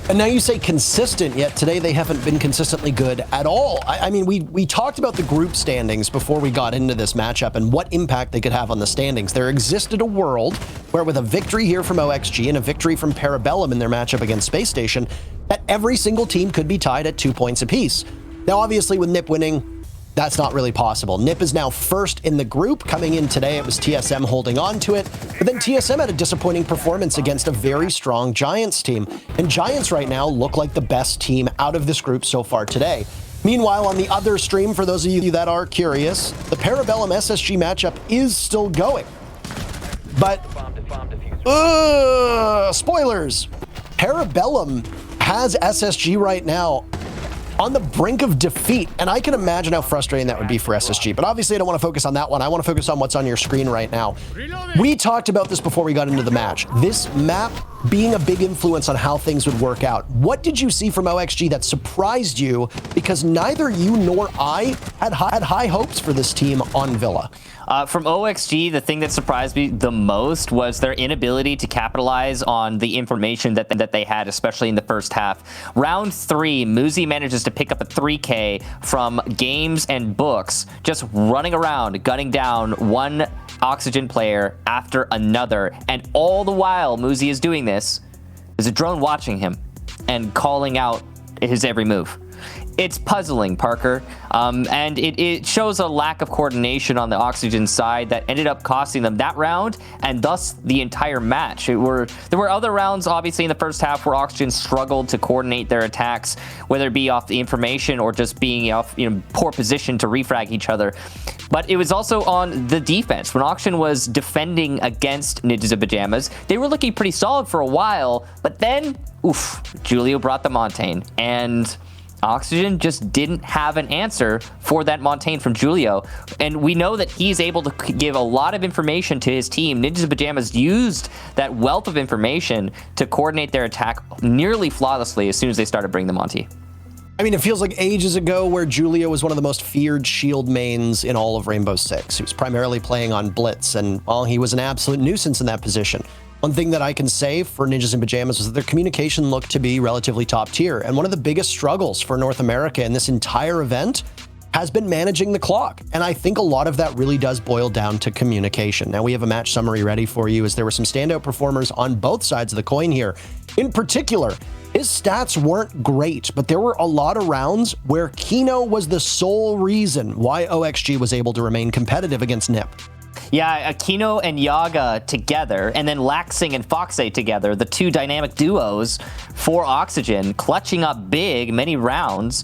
And now you say consistent, yet today they haven't been consistently good at all. I mean, we talked about the group standings before we got into this matchup and what impact they could have on the standings. There existed a world where with a victory here from OXG and a victory from Parabellum in their matchup against Space Station, that every single team could be tied at 2 points apiece. Now, obviously, with NIP winning, that's not really possible. NiP is now first in the group. Coming in today, it was TSM holding on to it. But then TSM had a disappointing performance against a very strong Giants team. And Giants right now look like the best team out of this group so far today. Meanwhile, on the other stream, for those of you that are curious, the Parabellum SSG matchup is still going. But, spoilers! Parabellum has SSG right now on the brink of defeat, and I can imagine how frustrating that would be for SSG, but obviously I don't want to focus on that one. I want to focus on what's on your screen right now. We talked about this before we got into the match. This map being a big influence on how things would work out. What did you see from OXG that surprised you? Because neither you nor I had high hopes for this team on Villa. From OXG, the thing that surprised me the most was their inability to capitalize on the information that they had, especially in the first half. Round 3, Muzi manages to pick up a 3K from games and books, just running around, gunning down one Oxygen player after another. And all the while Muzi is doing this, there's a drone watching him and calling out his every move. It's puzzling, Parker, and it shows a lack of coordination on the Oxygen side that ended up costing them that round and thus the entire match. There were other rounds, obviously, in the first half where Oxygen struggled to coordinate their attacks, whether it be off the information or just being off poor position to refrag each other. But it was also on the defense. When Oxygen was defending against Ninjas of Pyjamas, they were looking pretty solid for a while, but then, Julio brought the Montaigne, and Oxygen just didn't have an answer for that Montaigne from Julio. And we know that he's able to give a lot of information to his team. Ninjas of Pyjamas used that wealth of information to coordinate their attack nearly flawlessly as soon as they started bringing the Monty. I mean, it feels like ages ago where Julio was one of the most feared shield mains in all of Rainbow Six. He was primarily playing on Blitz, and, well, he was an absolute nuisance in that position. One thing that I can say for Ninjas in Pyjamas was that their communication looked to be relatively top tier. And one of the biggest struggles for North America in this entire event has been managing the clock. And I think a lot of that really does boil down to communication. Now, we have a match summary ready for you, as there were some standout performers on both sides of the coin here. In particular, his stats weren't great, but there were a lot of rounds where Kino was the sole reason why OXG was able to remain competitive against NiP. Yeah, Aquino and Yaga together, and then Laxing and Foxay together, the two dynamic duos for Oxygen, clutching up big many rounds.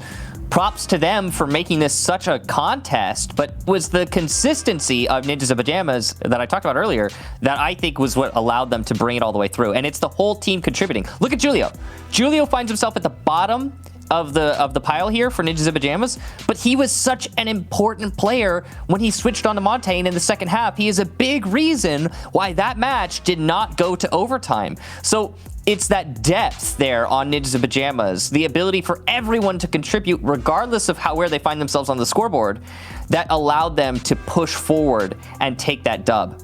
Props to them for making this such a contest, but was the consistency of Ninjas of Pyjamas that I talked about earlier that I think was what allowed them to bring it all the way through. And it's the whole team contributing. Look at Julio. Julio finds himself at the bottom of the pile here for Ninjas of Pyjamas, but he was such an important player when he switched on to Montaigne in the second half. He is a big reason why that match did not go to overtime. So it's that depth there on Ninjas of Pyjamas, the ability for everyone to contribute regardless of where they find themselves on the scoreboard, that allowed them to push forward and take that dub.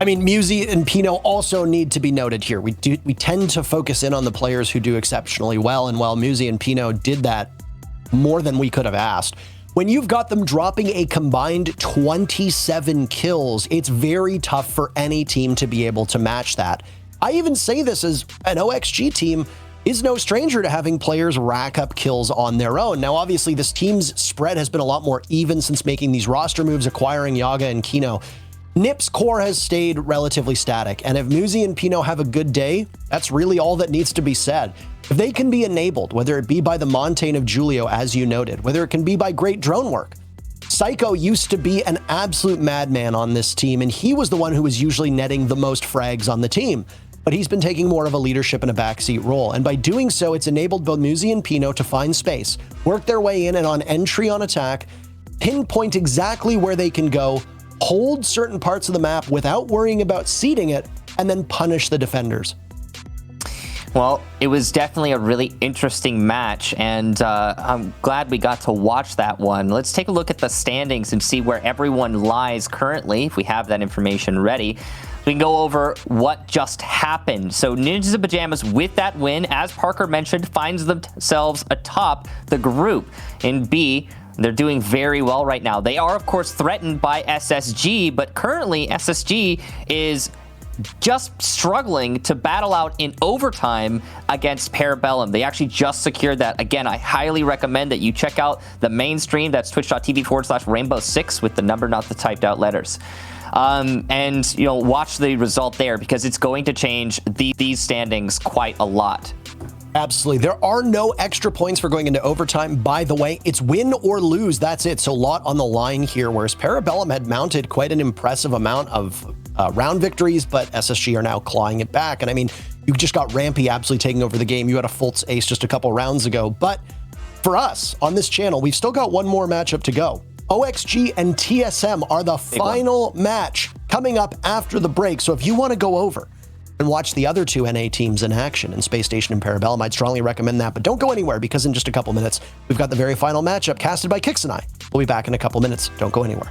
I mean, Muzi and Pino also need to be noted here. We tend to focus in on the players who do exceptionally well, and while Muzi and Pino did that more than we could have asked, when you've got them dropping a combined 27 kills, it's very tough for any team to be able to match that. I even say this as an OXG team is no stranger to having players rack up kills on their own. Now, obviously, this team's spread has been a lot more even since making these roster moves, acquiring Yaga and Kino. NiP's core has stayed relatively static, and if Muzi and Pino have a good day, that's really all that needs to be said. If they can be enabled, whether it be by the Montaigne of Julio, as you noted, whether it can be by great drone work. Psycho used to be an absolute madman on this team, and he was the one who was usually netting the most frags on the team. But he's been taking more of a leadership and a backseat role, and by doing so, it's enabled both Muzi and Pino to find space, work their way in and on entry on attack, pinpoint exactly where they can go, hold certain parts of the map without worrying about seeding it, and then punish the defenders. Well, it was definitely a really interesting match, and I'm glad we got to watch that one. Let's take a look at the standings and see where everyone lies currently, if we have that information ready. We can go over what just happened. So Ninjas of Pyjamas, with that win, as Parker mentioned, finds themselves atop the group in B. They're doing very well right now. They are, of course, threatened by SSG, but currently SSG is just struggling to battle out in overtime against Parabellum. They actually just secured that. Again, I highly recommend that you check out the main stream. That's twitch.tv/Rainbow6 with the number, not the typed out letters. And, you know, watch the result there, because it's going to change these standings quite a lot. Absolutely. There are no extra points for going into overtime. By the way, it's win or lose. That's it. So a lot on the line here, whereas Parabellum had mounted quite an impressive amount of round victories, but SSG are now clawing it back. And I mean, you just got Rampy absolutely taking over the game. You had a Fultz ace just a couple rounds ago. But for us on this channel, we've still got one more matchup to go. OXG and TSM are the final match coming up after the break. So if you want to go over and watch the other two NA teams in action in Space Station and Parabellum, I'd strongly recommend that. But don't go anywhere, because in just a couple minutes, we've got the very final matchup casted by Kix and I. We'll be back in a couple minutes. Don't go anywhere.